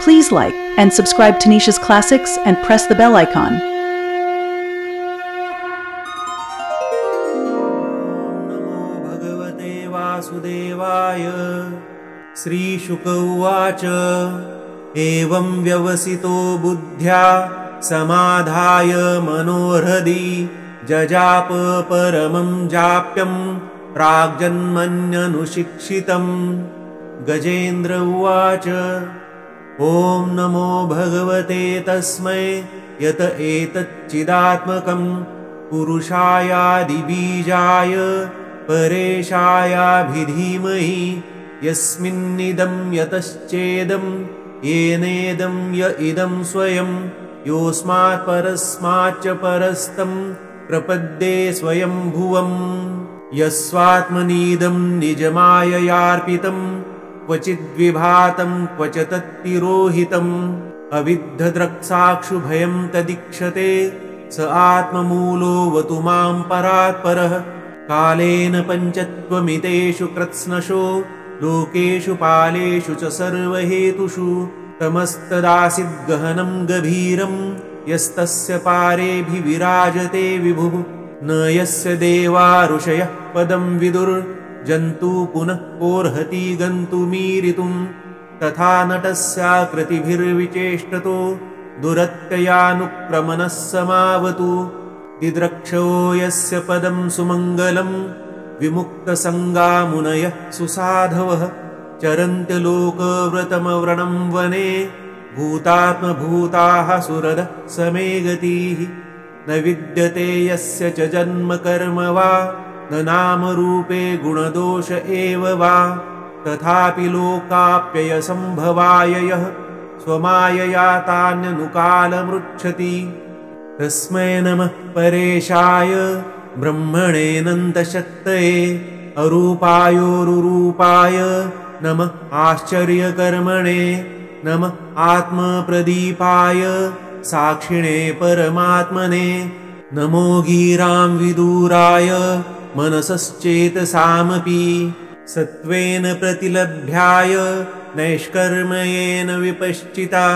Please like and subscribe to Nisha's Classics and press the bell icon. नमो भगवते वासुदेवाय। श्रीशुक उवाच एवं व्यवसितो बुद्ध्या समाधाय मनोहृदि जजाप परमं जाप्यं प्राग्जन्मन्यनुशिक्षितम्। गजेन्द्र उवाच ॐ नमो भगवते तस्मै यत एतच्चिदात्मकं पुरुषायादिबीजाय परेशायाभिधीमहि यस्मिन्निदं यतश्चेदं येनेदं य इदं स्वयं योऽस्मात् परस्माच्च परस्तं प्रपद्ये स्वयंभुवम्। यस्वात्मनीदं निजमाययार्पितं क्वचिद्विभातं क्वच तत्तिरोहितम् अविद्धद्रक्साक्षुभयं तदीक्षते स आत्ममूलोऽवतु मां परात्परः। कालेन पञ्चत्वमितेषु कृत्स्नशो लोकेषु पालेषु च सर्वहेतुषु तमस्तदासीद्गहनं गभीरं यस्तस्य पारेऽभिविराजते विभुः। न यस्य देवा ऋषयः पदं विदुर्जन्तु पुनः कोर्हति गन्तुमीरितुं तथा नटस्याकृतिभिर्विचेष्टतो दुरत्ययानुक्रमणः समावतु। दिद्रक्षो यस्य पदं सुमङ्गलं विमुक्तसङ्गा मुनयः सुसाधवः चरन्त्यलोकव्रतमव्रणं वने भूतात्मभूताः सुरदः समे गतिः। न विद्यते यस्य च जन्म कर्म वा न नामरूपे गुणदोष एव वा तथापि लोकाप्ययसम्भवाय यः स्वमायया तान्यनुकालमृच्छति। तस्मै नमः परेशाय ब्रह्मणेऽनन्तशक्तये अरूपायोरुरूपाय नमः आश्चर्यकर्मणे नमः आत्मप्रदीपाय साक्षिणे परमात्मने। नमो गीरां विदूराय मनसश्चेतसामपि सत्त्वेन प्रतिलभ्याय नैष्कर्म्येन विपश्चिता।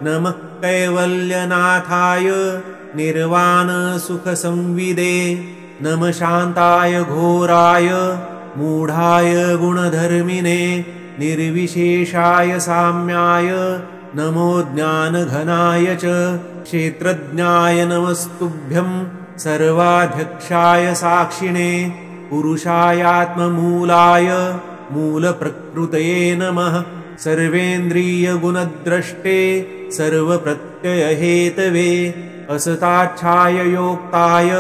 नमः कैवल्यनाथाय निर्वाणसुखसंविदे नमः शान्ताय घोराय मूढाय गुणधर्मिणे निर्विशेषाय साम्याय नमो ज्ञानघनाय च क्षेत्रज्ञाय नमस्तुभ्यं सर्वाध्यक्षाय साक्षिणे पुरुषायात्ममूलाय मूलप्रकृतये नमः। सर्वेन्द्रियगुणद्रष्टे सर्वप्रत्ययहेतवे असताच्छाय योक्ताय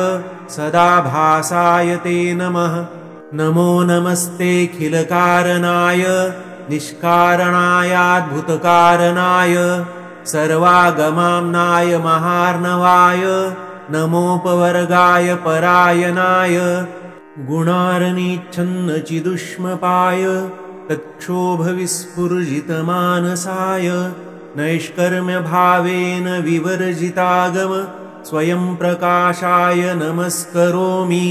सदाभासाय ते नमः। नमो नमस्तेऽखिलकारणाय निष्कारणायाद्भुतकारणाय सर्वागमाम्नाय महार्णवाय नमोपवर्गाय परायणाय गुणार्निच्छन्नचिदुष्मपाय तत्क्षोभविस्फुर्जितमानसाय नैष्कर्म्यभावेन विवर्जितागम स्वयं प्रकाशाय नमस्करोमि।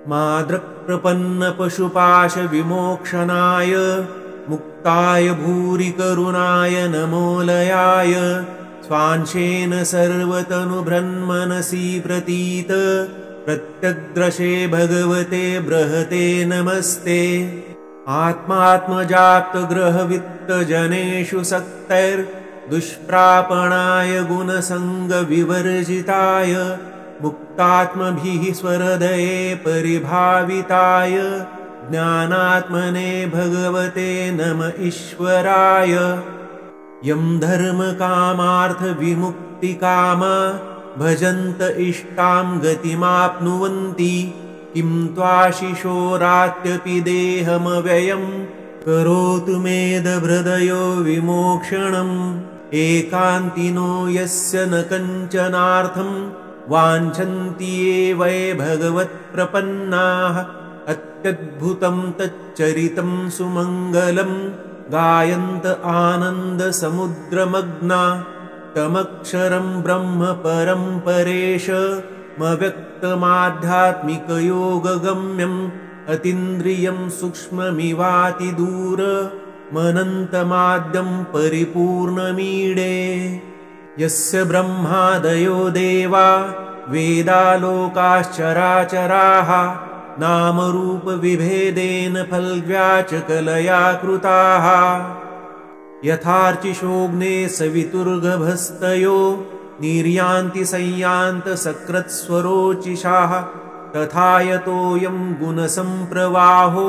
माद्रक्प्रपन्नपशुपाशविमोक्षणाय मुक्ताय भूरिकरुणाय नमोलयाय स्वांशेन सर्वतनुभृन्मनसि प्रतीत प्रत्यग्द्रशे भगवते बृहते नमस्ते। आत्मात्मजाप्तग्रहवित्तजनेषु सक्तैर्दुष्प्रापणाय गुणसङ्गविवर्जिताय मुक्तात्मभिः स्वहृदये परिभाविताय ज्ञानात्मने भगवते नम ईश्वराय। यं धर्मकामार्थविमुक्तिकामा भजन्त इष्टां गतिमाप्नुवन्ति किं त्वाशिशोरात्यपि देहमव्ययं करोतु मेदभृदयो विमोक्षणम्। एकान्तिनो यस्य न कञ्चनार्थं वाञ्छन्ति ये वै भगवत्प्रपन्नाः अत्यद्भुतं तच्चरितं सुमङ्गलं गायन्त आनन्दसमुद्रमग्ना तमक्षरं ब्रह्म परं परेशमव्यक्तमाध्यात्मिकयोगगम्यम् अतीन्द्रियं सूक्ष्ममिवातिदूर मनन्तमाद्यं परिपूर्णमीडे यस्य ब्रह्मादयो देवा वेदालोकाश्चराचराः नामरूपविभेदेन फल्व्याचकलया कृताः यथार्चिषोऽग्ने सवितुर्गभस्तयो निर्यान्ति संयान्तसकृत्स्वरोचिषाः तथा यतोऽयं गुणसम्प्रवाहो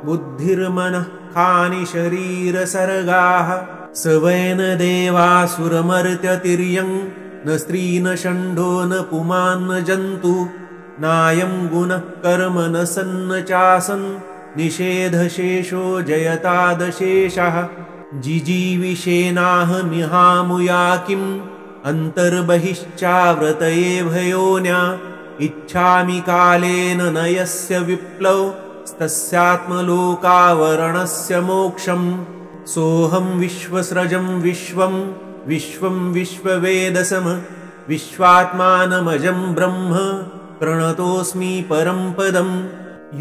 बुद्धिर्मनः खानि शरीरसर्गाः स वै न देवासुरमर्त्यतिर्यं न स्त्री न षण्ढो न पुमान् न जन्तु नायं गुणः कर्म न सन्न चासन् निषेधशेषो जयतादशेषः जिजीविषेनाहमिहामुया किम् अन्तर्बहिश्चाव्रतये भयोन्या इच्छामि कालेन न यस्य विप्लवस्तस्यात्मलोकावरणस्य मोक्षम् सोऽहं विश्वस्रजं विश्वं विश्वं विश्ववेदसम विश्वात्मानमजं ब्रह्म प्रणतोऽस्मि परं पदम्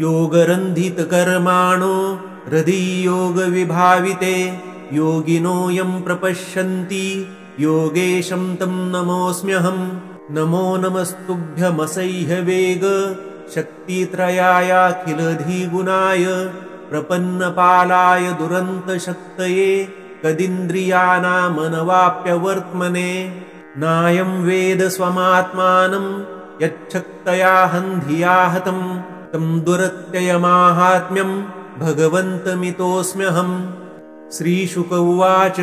योगरन्धितकर्माणो हृदि-योगविभाविते योगिनो यं प्रपश्यन्ति योगेशं तं नमोऽस्म्यहम् नमो नमस्तुभ्यमसह्यवेग शक्तित्रयायाखिलधिगुणाय प्रपन्नपालाय दुरन्तशक्तये कदिन्द्रियाणामनवाप्यवर्त्मने नायं वेद स्वमात्मानं यच्छक्तया हन्धिया हतं तं दुरत्ययमाहात्म्यं भगवन्तमितोऽस्म्यहम् श्रीशुक उवाच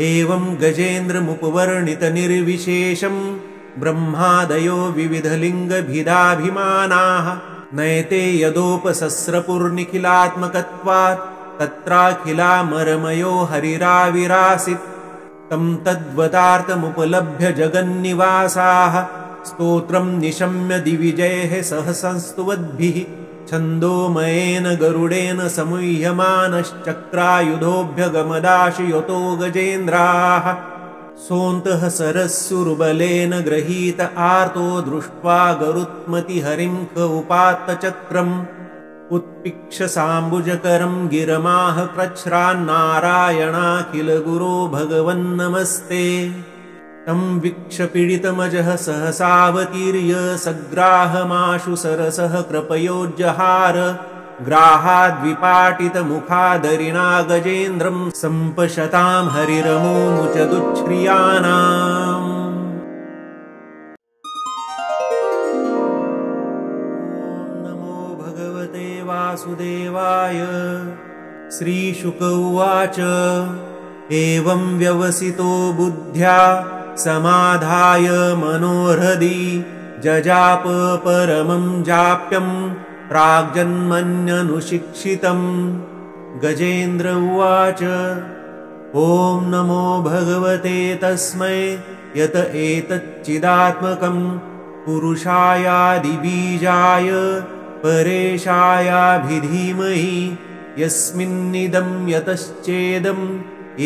एवं गजेन्द्रमुपवर्णितनिर्विशेषं ब्रह्मादयो विविधलिङ्गभिदाभिमानाः नयते यदोपसस्रपुर्निखिलात्मकत्वात् तत्राखिलामरमयो हरिराविरासीत् तं तद्वदार्थमुपलभ्य जगन्निवासाः स्तोत्रं निशम्य दिविजयैः सह संस्तुवद्भिः छन्दोमयेन गरुडेन समुह्यमानश्चक्रायुधोऽभ्यगमदाशु गजेन्द्राः सोऽन्तः सरस्सुरुबलेन गृहीत आर्तो दृष्ट्वा गरुत्मतिहरिं ख उपात्तचक्रम् उत्पिक्ष साम्बुजकरं गिरमाह कृच्छ्रान्नारायणाखिलगुरो भगवन्नमस्ते तं वीक्ष्य पीडितमजः सहसावतीर्य सग्राहमाशु सरसः कृपयोज्जहार ग्राहाद्विपाटितमुखादरिणा गजेन्द्रं सम्पशतां हरिरमोमुच दुच्छ्रियाणाम् नमो भगवते वासुदेवाय श्रीशुक उवाच एवं व्यवसितो बुद्ध्या समाधाय मनोहृदि जजाप परमं जाप्यं प्राग्जन्मन्यनुशिक्षितम् गजेन्द्र उवाच ॐ नमो भगवते तस्मै यत एतच्चिदात्मकं पुरुषायादिबीजाय परेशायाभिधीमहि यस्मिन्निदं यतश्चेदं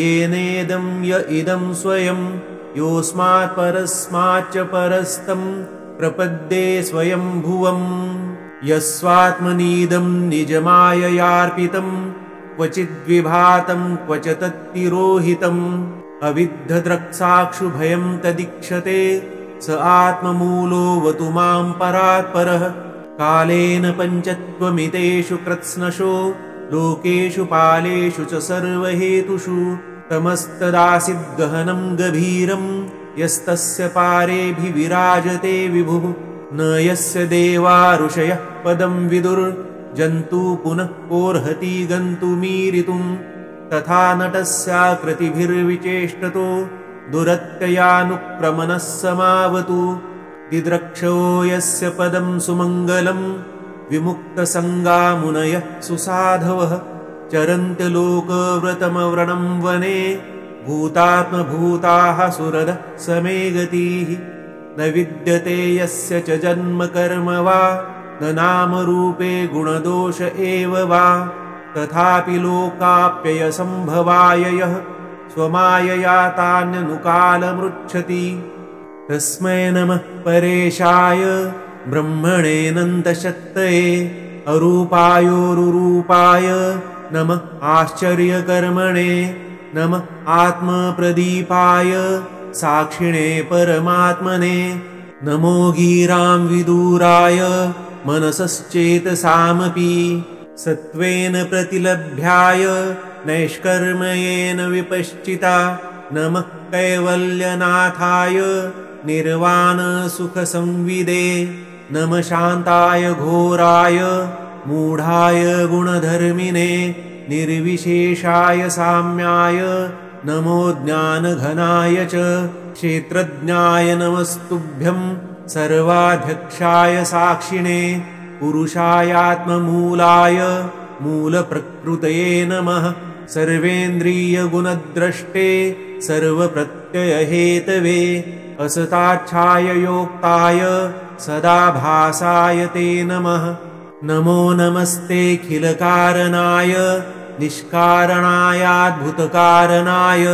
येनेदं य इदं स्वयं योऽस्मात् परस्माच्च परस्तं प्रपद्ये स्वयंभुवम् यस्वात्मनीदं निजमाययार्पितं क्वचिद्विभातं क्वच तत्तिरोहितम् अविद्धद्रक्साक्षुभयं तदीक्षते स आत्ममूलोऽवतु मां परात्परः कालेन पञ्चत्वमितेषु कृत्स्नशो लोकेषु पालेषु च सर्वहेतुषु तमस्तदासीद्गहनं गभीरं यस्तस्य पारेऽभिविराजते विभुः न यस्य देवा ऋषयः पदं विदुर्जन्तु पुनः कोर्हति गन्तुमीरितुं तथा नटस्याकृतिभिर्विचेष्टतो दुरत्ययानुक्रमणः समावतु दिद्रक्षो यस्य पदं सुमङ्गलं विमुक्तसङ्गामुनयः सुसाधवः चरन्त्यलोकव्रतमव्रणं वने भूतात्मभूताः सुरदः समे गतिः न विद्यते यस्य च जन्म कर्म वा न नामरूपे गुणदोष एव वा तथापि लोकाप्ययसम्भवाय यः स्वमायया तान्यनुकालमृच्छति तस्मै नमः परेशाय ब्रह्मणेऽनन्तशक्तये अरूपायोरुरूपाय नमः आश्चर्यकर्मणे नमः आत्मप्रदीपाय साक्षिणे परमात्मने नमो गीरां विदूराय मनसश्चेतसामपि सत्त्वेन प्रतिलभ्याय नैष्कर्म्येन विपश्चिता नमः कैवल्यनाथाय निर्वाणसुखसंविदे नमः शान्ताय घोराय मूढाय गुणधर्मिणे निर्विशेषाय साम्याय नमो ज्ञानघनाय च क्षेत्रज्ञाय नमस्तुभ्यं सर्वाध्यक्षाय साक्षिणे पुरुषायात्ममूलाय मूलप्रकृतये नमः सर्वेन्द्रियगुणद्रष्टे सर्वप्रत्ययहेतवे असताच्छाय योक्ताय सदाभासाय ते नमः नमो नमस्तेऽखिलकारणाय निष्कारणायाद्भुतकारणाय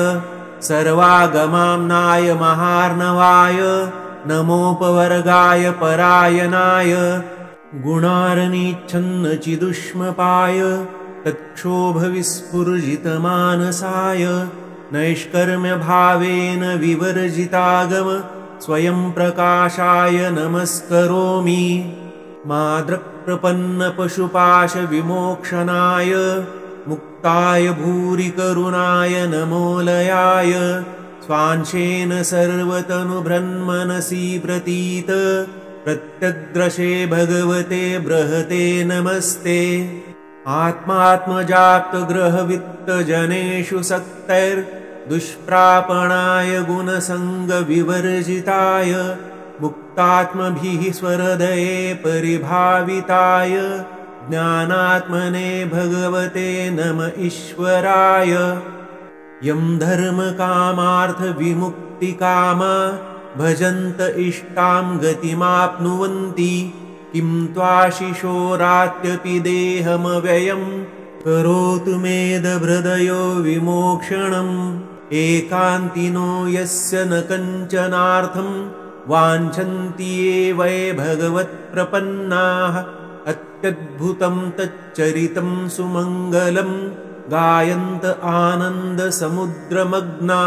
सर्वागमाम्नाय महार्णवाय नमोपवर्गाय परायणाय गुणार्निच्छन्नचिदुष्मपाय तत्क्षोभविस्फुर्जितमानसाय नैष्कर्म्यभावेन विवर्जितागम स्वयं प्रकाशाय नमस्करोमि माद्रप्रपन्नपशुपाशविमोक्षणाय मुक्ताय भूरिकरुणाय नमोलयाय स्वांशेन सर्वतनुभृन्मनसि प्रतीत प्रत्यग्रशे भगवते बृहते नमस्ते आत्मात्मजाप्तग्रहवित्तजनेषु सक्तैर्दुष्प्रापणाय गुणसङ्गविवर्जिताय मुक्तात्मभिः स्वहृदये परिभाविताय ज्ञानात्मने भगवते नम ईश्वराय यं धर्मकामार्थविमुक्तिकामा भजन्त इष्टां गतिमाप्नुवन्ति किं त्वाशिशोरात्यपि देहमव्ययं करोतु मेदभृदयो विमोक्षणम् एकान्तिनो यस्य न कञ्चनार्थं वाञ्छन्ति ये वै भगवत्प्रपन्नाः अत्यद्भुतं तच्चरितं सुमङ्गलं गायन्त आनन्दसमुद्रमग्ना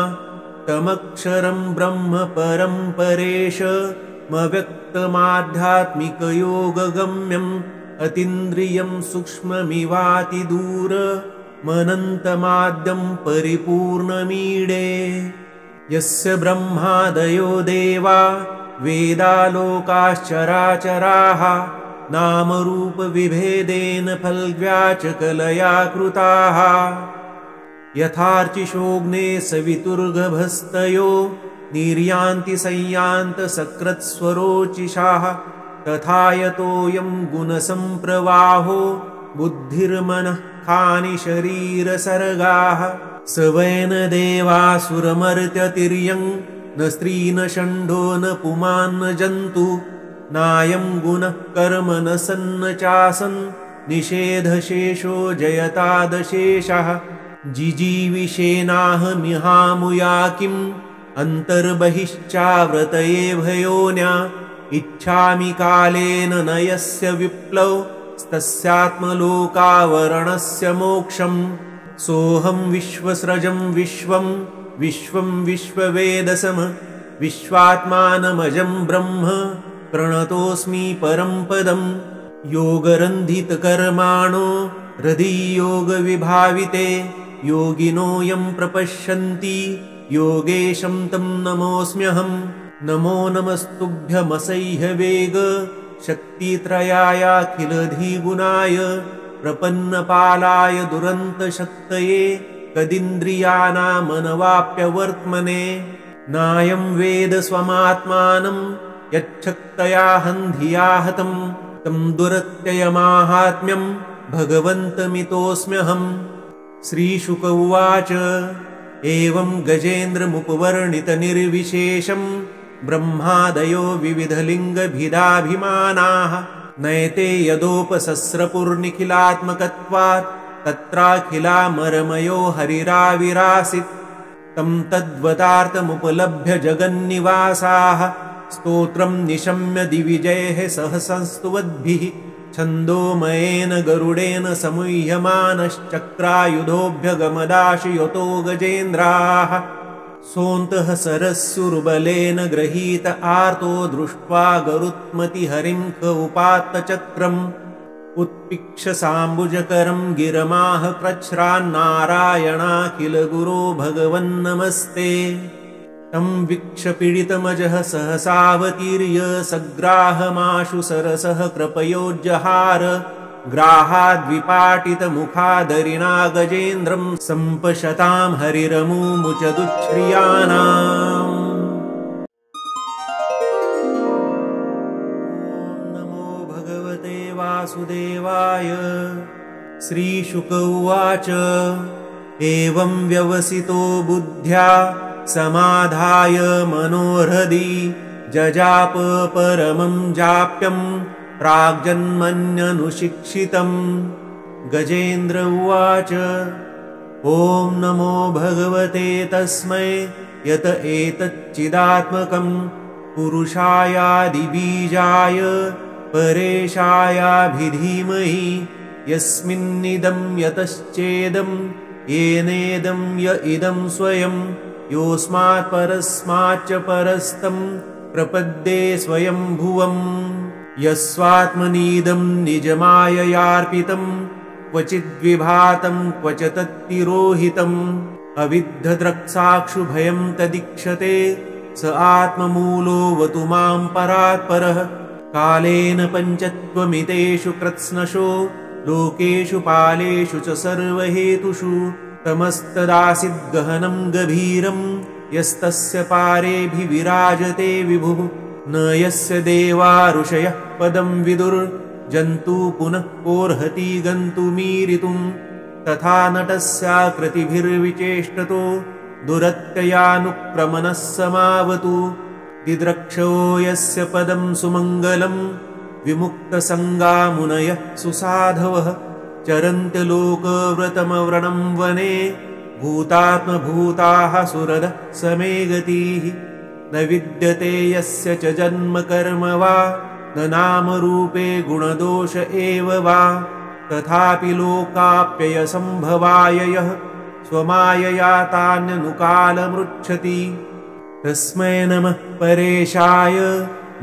तमक्षरं ब्रह्म परं परेशमव्यक्तमाध्यात्मिकयोगगम्यम् अतीन्द्रियं सूक्ष्ममिवातिदूरमनन्तमाद्यं परिपूर्णमीडे यस्य ब्रह्मादयो देवा वेदालोकाश्चराचराः नामरूपविभेदेन फल्व्याचकलया कृताः यथार्चिषोऽग्ने सवितुर्गभस्तयो निर्यान्ति संयान्तसकृत्स्वरोचिषाः तथा यतोऽयं गुणसम्प्रवाहो बुद्धिर्मनः खानि शरीरसर्गाः स वै न देवासुरमर्त्यतिर्यं न स्त्री न षण्ढो न पुमान् न जन्तु नायं गुणः कर्म न सन्न चासन् निषेधशेषो जयतादशेषः जिजीविषेनाहमिहामुया किम् अन्तर्बहिश्चाव्रतये भयोन्या इच्छामि कालेन न यस्य विप्लवस्तस्यात्मलोकावरणस्य मोक्षम् सोऽहं विश्वस्रजं विश्वं विश्वं विश्ववेदसम विश्वात्मानमजं ब्रह्म प्रणतोऽस्मि परं पदम् योगरन्धितकर्माणो हृदि-योगविभाविते योगिनो यं प्रपश्यन्ति योगेशं तं नमोऽस्म्यहम् नमो नमस्तुभ्यमसह्यवेग शक्तित्रयायाखिलधिगुणाय प्रपन्नपालाय दुरन्तशक्तये कदिन्द्रियाणामनवाप्यवर्त्मने नायं वेद स्वमात्मानं यच्छक्तया हन्धिया हतं तं दुरत्ययमाहात्म्यं भगवन्तमितोऽस्म्यहम् श्रीशुक उवाच एवं गजेन्द्रमुपवर्णितनिर्विशेषं ब्रह्मादयो विविधलिङ्गभिदाभिमानाः नयते यदोपसस्रपुर्निखिलात्मकत्वात् तत्राखिलामरमयो हरिराविरासीत् तं तद्वतार्थमुपलभ्य जगन्निवासाः स्तोत्रं निशम्य दिविजैः सह संस्तुवद्भिः छन्दोमयेन गरुडेन समुह्यमानश्चक्रायुधोऽभ्यगमदाशयतो गजेन्द्राः सोऽन्तः सरस्सुर्बलेन गृहीत आर्तो दृष्ट्वा गरुत्मतिहरिं ख उपात्तचक्रम् उत्पिक्ष साम्बुजकरं गिरमाह प्रच्छ्रान्नारायणाखिल गुरो भगवन्नमस्ते तं वीक्ष पीडितमजः सहसावतीर्य सग्राहमाशु सरसः कृपयोज्जहार ग्राहाद्विपाटितमुखादरिणा गजेन्द्रं सम्पशतां हरिरमुमुचदुच्छ्रियाणाम् नमो भगवते वासुदेवाय। श्रीशुक उवाच एवं व्यवसितो बुद्ध्या समाधाय मनोहृदि जजाप परमं जाप्यं प्राग्जन्मन्यनुशिक्षितम्। गजेन्द्र उवाच ॐ नमो भगवते तस्मै यत एतच्चिदात्मकं पुरुषायादिबीजाय परेशायाभिधीमहि यस्मिन्निदं यतश्चेदं येनेदं य इदं स्वयं योऽस्मात् परस्माच्च परस्तं प्रपद्ये स्वयंभुवम् यस्वात्मनीदं निजमाययार्पितं क्वचिद्विभातं क्वच तत्तिरोहितम् अविद्धद्रक्साक्षुभयं तदीक्षते स आत्ममूलोऽवतु मां परात्परः कालेन पञ्चत्वमितेषु कृत्स्नशो लोकेषु पालेषु च सर्वहेतुषु तमस्तदासीद्गहनं गभीरं यस्तस्य पारेऽभिविराजते विभुः न यस्य देवा ऋषयः पदं विदुर्जन्तु पुनः कोऽर्हति गन्तुमीरितुं तथा नटस्याकृतिभिर्विचेष्टतो दुरत्ययानुक्रमणः समावतु दिद्रक्षो यस्य पदं सुमङ्गलं विमुक्तसङ्गा मुनयः सुसाधवः चरन्त्यलोकव्रतमव्रणं वने भूतात्मभूताः सुरदः समे गतिः न विद्यते यस्य च जन्म कर्म वा न नामरूपे गुणदोष एव वा तथापि लोकाप्ययसम्भवाय यः स्वमायया तान्यनुकालमृच्छति तस्मै नमः परेशाय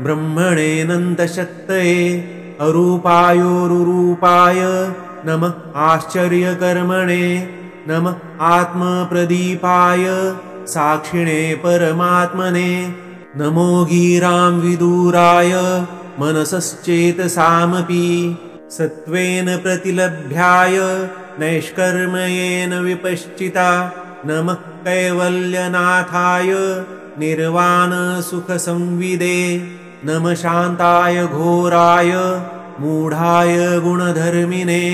ब्रह्मणेऽनन्तशक्तये अरूपायोरुरूपाय नमः आश्चर्यकर्मणे नमः आत्मप्रदीपाय साक्षिणे परमात्मने नमो गीरां विदूराय मनसश्चेतसामपि सत्त्वेन प्रतिलभ्याय नैष्कर्म्येन विपश्चिता नमः कैवल्यनाथाय निर्वाणसुखसंविदे नमः शान्ताय घोराय मूढाय गुणधर्मिणे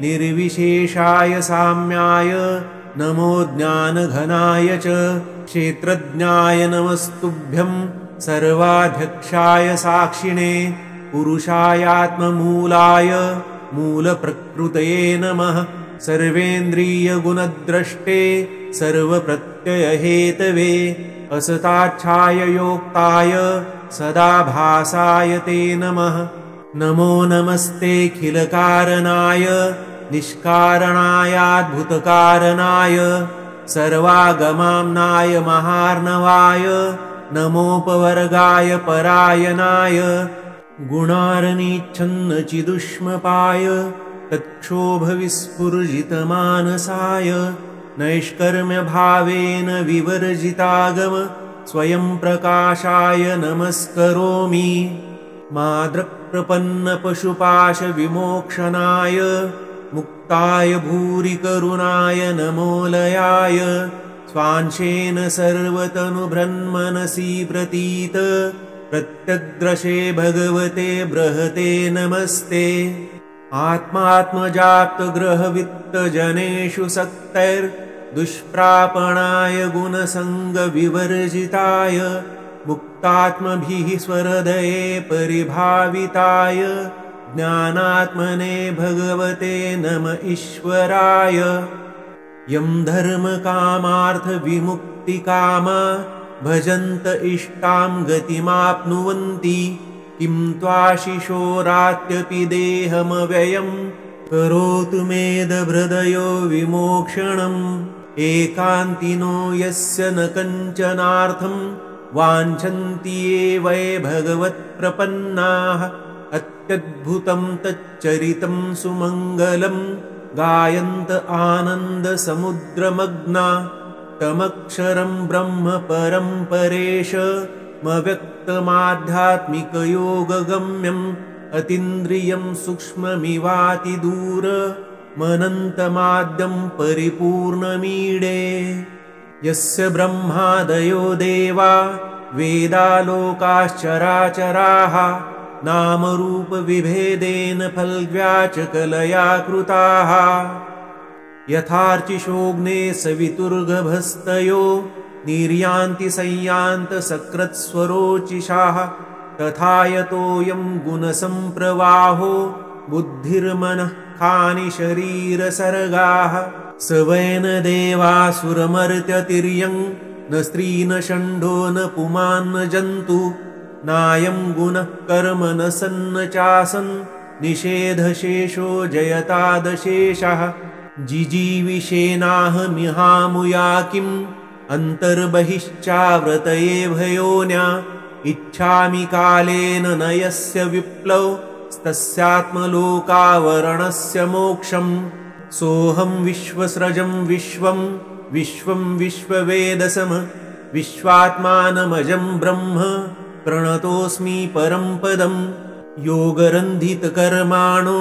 निर्विशेषाय साम्याय नमो ज्ञानघनाय च क्षेत्रज्ञाय नमस्तुभ्यं सर्वाध्यक्षाय साक्षिणे पुरुषायात्ममूलाय मूलप्रकृतये नमः सर्वेन्द्रियगुणद्रष्टे सर्वप्रत्ययहेतवे असताच्छाय योक्ताय सदाभासाय ते नमः नमो नमस्तेऽखिलकारणाय निष्कारणायाद्भुतकारणाय सर्वागमाम्नाय महार्णवाय नमोपवर्गाय परायणाय गुणार्निच्छन्नचिदुष्मपाय तत्क्षोभविस्फुर्जितमानसाय नैष्कर्म्यभावेन विवर्जितागम स्वयं प्रकाशाय नमस्करोमि माद्रप्रपन्नपशुपाशविमोक्षणाय मुक्ताय भूरिकरुणाय नमोलयाय स्वांशेन सर्वतनुभृन्मनसि प्रतीत प्रत्यग्रशे भगवते बृहते नमस्ते आत्मात्मजाप्तग्रहवित्तजनेषु सक्तैर्दुष्प्रापणाय गुणसङ्गविवर्जिताय मुक्तात्मभिः स्वहृदये परिभाविताय ज्ञानात्मने भगवते नम ईश्वराय यं धर्मकामार्थविमुक्तिकामा भजन्त इष्टां गतिमाप्नुवन्ति किं त्वाशिशोरात्यपि देहमव्ययम् करोतु मेदभृदयो विमोक्षणम् एकान्तिनो यस्य न कञ्चनार्थम् वाञ्छन्ति ये वै भगवत्प्रपन्नाः अत्यद्भुतं तच्चरितं सुमङ्गलम् गायन्त आनन्दसमुद्रमग्ना तमक्षरं ब्रह्म परं परेशमव्यक्तमाध्यात्मिकयोगगम्यम् अतीन्द्रियं सूक्ष्ममिवातिदूरमनन्तमाद्यं परिपूर्णमीडे यस्य ब्रह्मादयो देवा वेदालोकाश्चराचराः नामरूपविभेदेन फल्व्याचकलया कृताः यथार्चिषोऽग्ने सवितुर्गभस्तयो निर्यान्ति संयान्तसकृत्स्वरोचिषाः तथा यतोऽयं गुणसम्प्रवाहो बुद्धिर्मनः खानि शरीरसर्गाः स वै न देवासुरमर्त्यतिर्यं न स्त्री न षण्डो न पुमान् न जन्तु नायं गुणः कर्म न सन्न चासन् निषेधशेषो जयतादशेषः जिजीविषेनाहमिहामुया किम् अन्तर्बहिश्चाव्रतये भयोन्या इच्छामि कालेन न यस्य विप्लवस्तस्यात्मलोकावरणस्य मोक्षम् सोऽहं विश्वस्रजं विश्वं विश्वं विश्ववेदसम विश्वात्मानमजं ब्रह्म प्रणतोऽस्मि परं पदम् योगरन्धितकर्माणो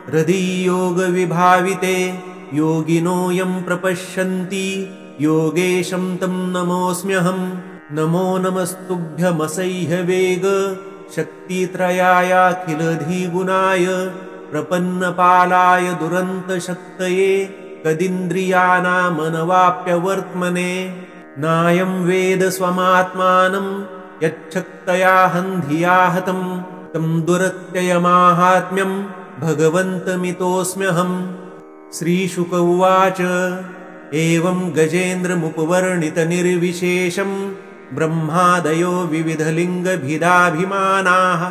हृदि-योगविभाविते योगिनो यं प्रपश्यन्ति योगेशं तं नमोऽस्म्यहम् नमो नमस्तुभ्यमसह्यवेग शक्तित्रयायाखिलधिगुणाय प्रपन्नपालाय दुरन्तशक्तये कदिन्द्रियाणामनवाप्यवर्त्मने नायं वेद स्वमात्मानं यच्छक्तया हन्धिया हतं तं दुरत्ययमाहात्म्यं भगवन्तमितोऽस्म्यहम् श्रीशुक उवाच एवं गजेन्द्रमुपवर्णितनिर्विशेषं ब्रह्मादयो विविधलिङ्गभिदाभिमानाः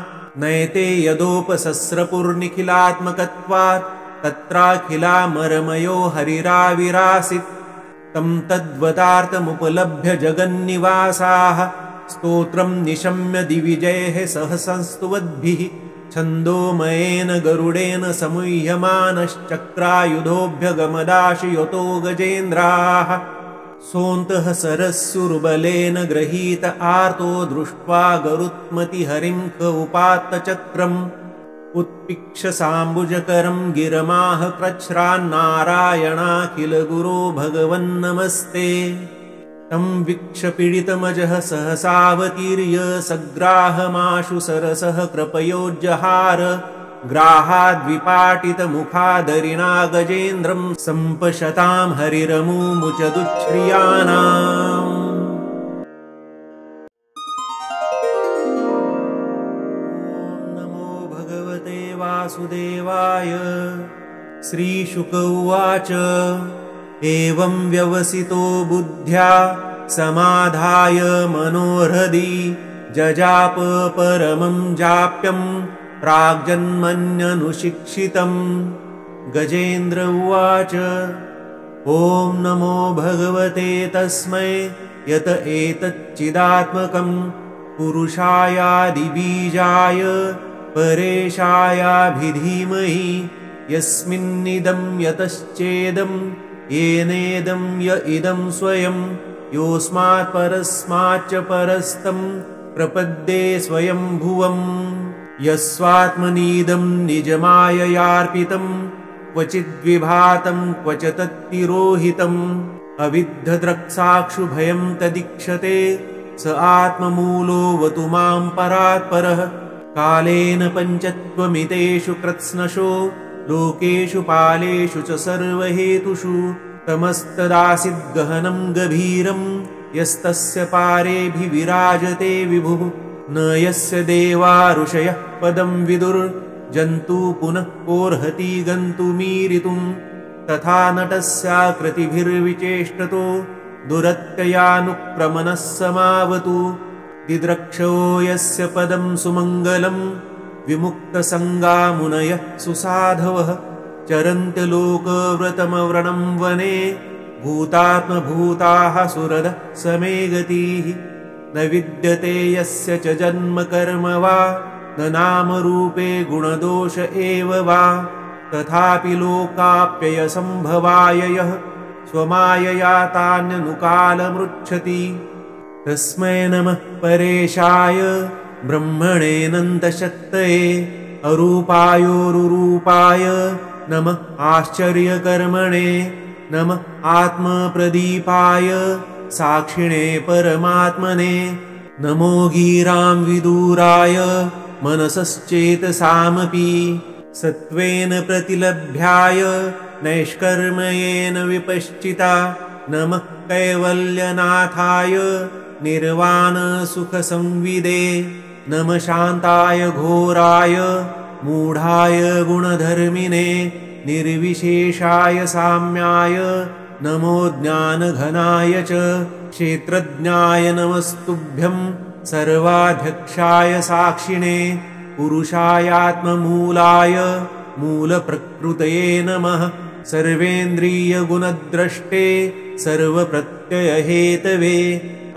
नयते यदोपसस्रपुर्निखिलात्मकत्वात् तत्राखिलामरमयो हरिराविरासीत् तं तद्वतार्थमुपलभ्य जगन्निवासाः स्तोत्रं निशम्य दिविजयैः सह संस्तुवद्भिः छन्दोमयेन गरुडेन समुह्यमानश्चक्रायुधोऽभ्यगमदाशयतो गजेन्द्राः सोऽन्तः सरस्युर्बलेन गृहीत आर्तो दृष्ट्वा गरुत्मतिहरिं क उपात्तचक्रम् उत्पिक्षसाम्बुजकरं गिरमाह कृच्छ्रान्नारायणाखिलगुरो भगवन्नमस्ते तं वीक्ष्य सहसावतीर्य सग्राहमाशु सरसः कृपयोज्जहार ग्राहाद्विपाटितमुखादरिणा गजेन्द्रं सम्पशतां हरिरमुमुचदुच्छ्रियाणाम् नमो भगवते वासुदेवाय श्रीशुक उवाच एवं व्यवसितो बुद्ध्या समाधाय मनोहृदि जजाप परमं जाप्यं प्राग्जन्मन्यनुशिक्षितम् गजेन्द्र उवाच ॐ नमो भगवते तस्मै यत एतच्चिदात्मकं पुरुषायादिबीजाय परेशायाभिधीमहि यस्मिन्निदं यतश्चेदं येनेदं य इदं स्वयं योऽस्मात् परस्माच्च परस्तं प्रपद्ये स्वयंभुवम् यस्वात्मनीदं निजमाययार्पितं क्वचिद्विभातं क्वच तत्तिरोहितम् अविद्धद्रक्साक्षुभयं तदीक्षते स आत्ममूलोऽवतु मां परात्परः कालेन पञ्चत्वमितेषु कृत्स्नशो लोकेषु पालेषु च सर्वहेतुषु तमस्तदासीद्गहनं गभीरं यस्तस्य पारेऽभिविराजते विभुः न यस्य देवा ऋषयः पदं विदुर्जन्तु पुनः कोऽर्हति गन्तुमीरितुं तथा नटस्याकृतिभिर्विचेष्टतो दुरत्ययानुक्रमणः समावतु दिद्रक्षो यस्य पदं सुमङ्गलं विमुक्तसङ्गा मुनयः सुसाधवः चरन्त्यलोकव्रतमव्रणं वने भूतात्मभूताः सुरदः समे गतिः न विद्यते यस्य च जन्म कर्म वा न नामरूपे गुणदोष एव वा तथापि लोकाप्ययसम्भवाय यः स्वमायया तान्यनुकालमृच्छति तस्मै नमः परेशाय ब्रह्मणेऽनन्तशक्तये अरूपायोरुरूपाय नमः आश्चर्यकर्मणे नमः आत्मप्रदीपाय साक्षिणे परमात्मने नमो गीरां विदूराय मनसश्चेतसामपि सत्त्वेन प्रतिलभ्याय नैष्कर्म्येन विपश्चिता नमः कैवल्यनाथाय निर्वाणसुखसंविदे नमः शान्ताय घोराय मूढाय गुणधर्मिणे निर्विशेषाय साम्याय नमो ज्ञानघनाय च क्षेत्रज्ञाय नमस्तुभ्यं सर्वाध्यक्षाय साक्षिणे पुरुषायात्ममूलाय मूलप्रकृतये नमः सर्वेन्द्रियगुणद्रष्टे सर्वप्रत्ययहेतवे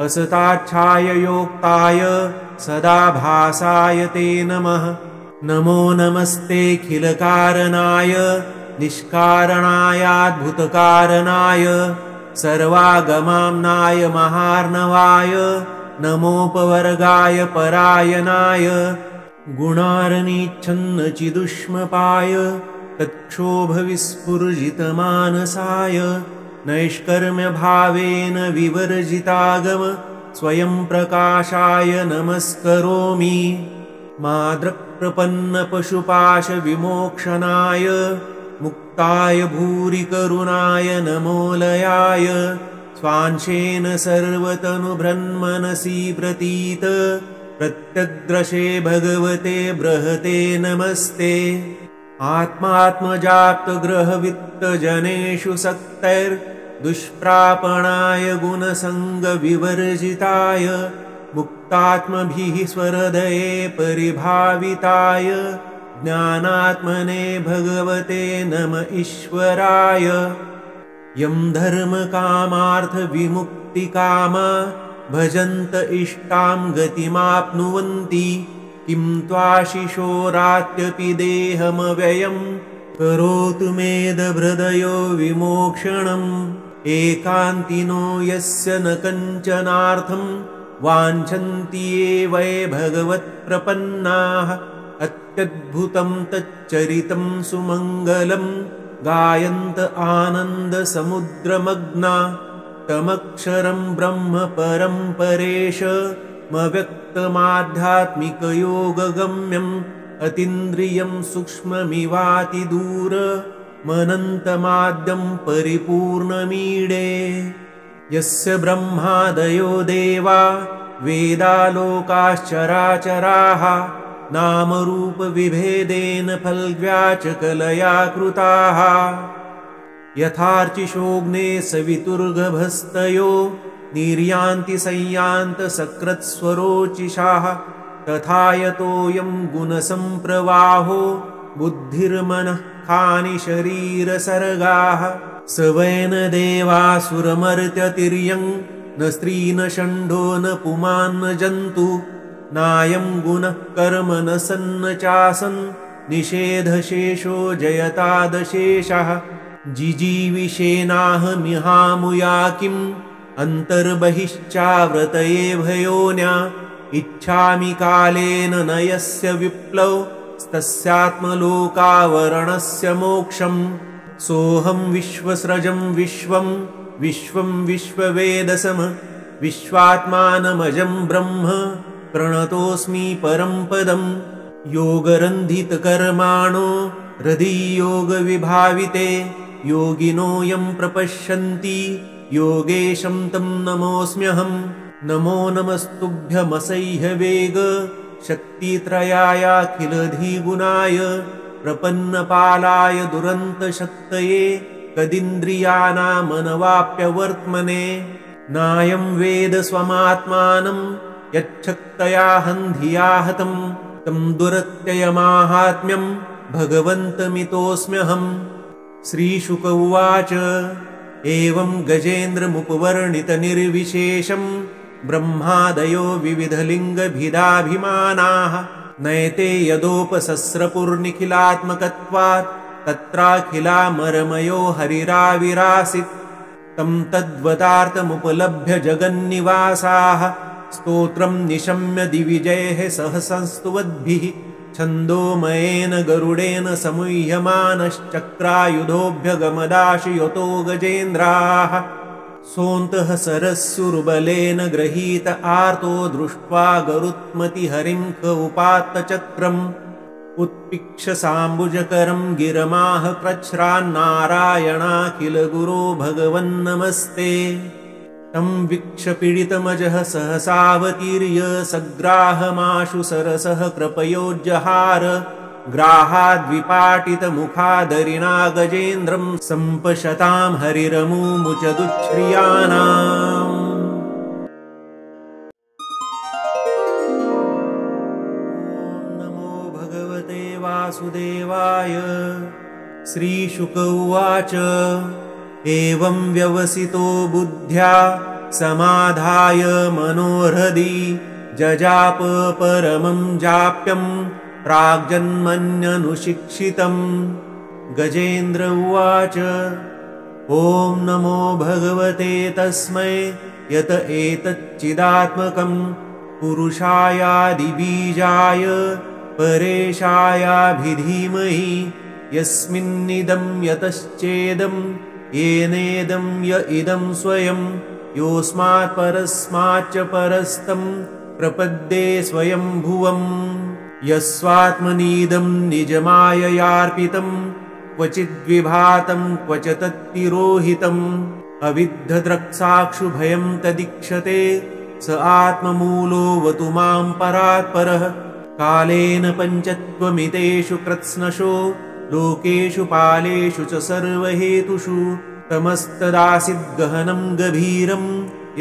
असताच्छाय योक्ताय सदाभासाय ते नमः नमो नमस्तेऽखिलकारणाय निष्कारणायाद्भुतकारणाय सर्वागमाम्नाय महार्णवाय नमोपवर्गाय परायणाय गुणार्निच्छन्नचिदुष्मपाय तत्क्षोभविस्फुर्जितमानसाय नैष्कर्म्यभावेन विवर्जितागम स्वयं प्रकाशाय नमस्करोमि माद्रप्रपन्नपशुपाशविमोक्षणाय मुक्ताय भूरिकरुणाय नमोलयाय स्वांशेन सर्वतनुभृन्मनसि प्रतीत प्रत्यग्रशे भगवते बृहते नमस्ते आत्मात्मजाप्तग्रहवित्तजनेषु सक्तैर्दुष्प्रापणाय गुणसङ्गविवर्जिताय मुक्तात्मभिः स्वहृदये परिभाविताय ज्ञानात्मने भगवते नम ईश्वराय यं धर्मकामार्थविमुक्तिकामा भजन्त इष्टां गतिमाप्नुवन्ति किं त्वाशिशोरात्यपि देहमव्ययं करोतु मेदभृदयो विमोक्षणम् एकान्तिनो यस्य न कञ्चनार्थं वाञ्छन्ति ये वै भगवत्प्रपन्नाः अत्यद्भुतं तच्चरितं सुमङ्गलं गायन्त आनन्दसमुद्रमग्ना तमक्षरं ब्रह्म परं परेशमव्यक्तमाध्यात्मिकयोगगम्यम् अतीन्द्रियं सूक्ष्ममिवातिदूरमनन्तमाद्यं परिपूर्णमीडे यस्य ब्रह्मादयो देवा वेदालोकाश्चराचराः नामरूपविभेदेन फल्व्याचकलया कृताः यथार्चिषोऽग्ने सवितुर्गभस्तयो निर्यान्ति संयान्तसकृत्स्वरोचिषाः तथा यतोऽयं गुणसम्प्रवाहो बुद्धिर्मनः खानि शरीरसर्गाः स वै न देवासुरमर्त्यतिर्यं न स्त्री न षण्ढो न पुमान् न जन्तु नायं गुणः कर्म न सन्न चासन् निषेधशेषो जयतादशेषः जिजीविषेनाहमिहामुया किम् अन्तर्बहिश्चाव्रतये भयोन्या इच्छामि कालेन न यस्य विप्लवस्तस्यात्मलोकावरणस्य मोक्षम् सोऽहं विश्वस्रजं विश्वं विश्वं विश्ववेदसम विश्वात्मानमजं ब्रह्म प्रणतोऽस्मि परं पदम् योगरन्धितकर्माणो हृदि-योगविभाविते योगिनो यं प्रपश्यन्ति योगेशं तं नमोऽस्म्यहम् नमो नमस्तुभ्यमसह्यवेग शक्तित्रयायाखिलधिगुणाय प्रपन्नपालाय दुरन्तशक्तये कदिन्द्रियाणामनवाप्यवर्त्मने नायं वेद स्वमात्मानं यच्छक्तया हन्धिया हतं तं दुरत्ययमाहात्म्यं भगवन्तमितोऽस्म्यहम्। श्रीशुक उवाच एवं गजेन्द्रमुपवर्णितनिर्विशेषं ब्रह्मादयो विविधलिङ्गभिदाभिमानाः नयते यदोपसस्रपुर्निखिलात्मकत्वात् तत्राखिलामरमयो हरिराविरासीत्। तं तद्वतार्थमुपलभ्य जगन्निवासाः स्तोत्रं निशम्य दिविजैः सह संस्तुवद्भिः छन्दोमयेन गरुडेन समुह्यमानश्चक्रायुधोऽभ्यगमदाशयतो गजेन्द्राः। सोऽन्तः सरस्सुर्बलेन गृहीत आर्तो दृष्ट्वा गरुत्मतिहरिं क उपात्तचक्रम् उत्पिक्ष साम्बुजकरं गिरमाह कृच्छ्रान्नारायणाखिलगुरो भगवन्नमस्ते। तं वीक्ष पीडितमजः सहसावतीर्य सग्राहमाशु सरसः कृपयोज्जहार ग्राहाद्विपाटितमुखादरिणा गजेन्द्रं सम्पशतां हरिरमुमुचदुच्छ्रियाणाम्। नमो भगवते वासुदेवाय। श्रीशुक उवाच एवं व्यवसितो बुद्ध्या समाधाय मनोहृदि जजाप परमं जाप्यं प्राग्जन्मन्यनुशिक्षितम्। गजेन्द्र उवाच ॐ नमो भगवते तस्मै यत एतच्चिदात्मकं पुरुषायादिबीजाय परेशायाभिधीमहि यस्मिन्निदं यतश्चेदं येनेदं य इदं स्वयं योऽस्मात् परस्माच्च परस्तं प्रपद्ये स्वयंभुवम्। यस्वात्मनीदं निजमाययार्पितं क्वचिद्विभातं क्वच तत्तिरोहितम् अविद्धद्रक्साक्षुभयं तदीक्षते स आत्ममूलोऽवतु मां परात्परः। कालेन पञ्चत्वमितेषु कृत्स्नशो लोकेषु पालेषु च सर्वहेतुषु तमस्तदासीद्गहनं गभीरं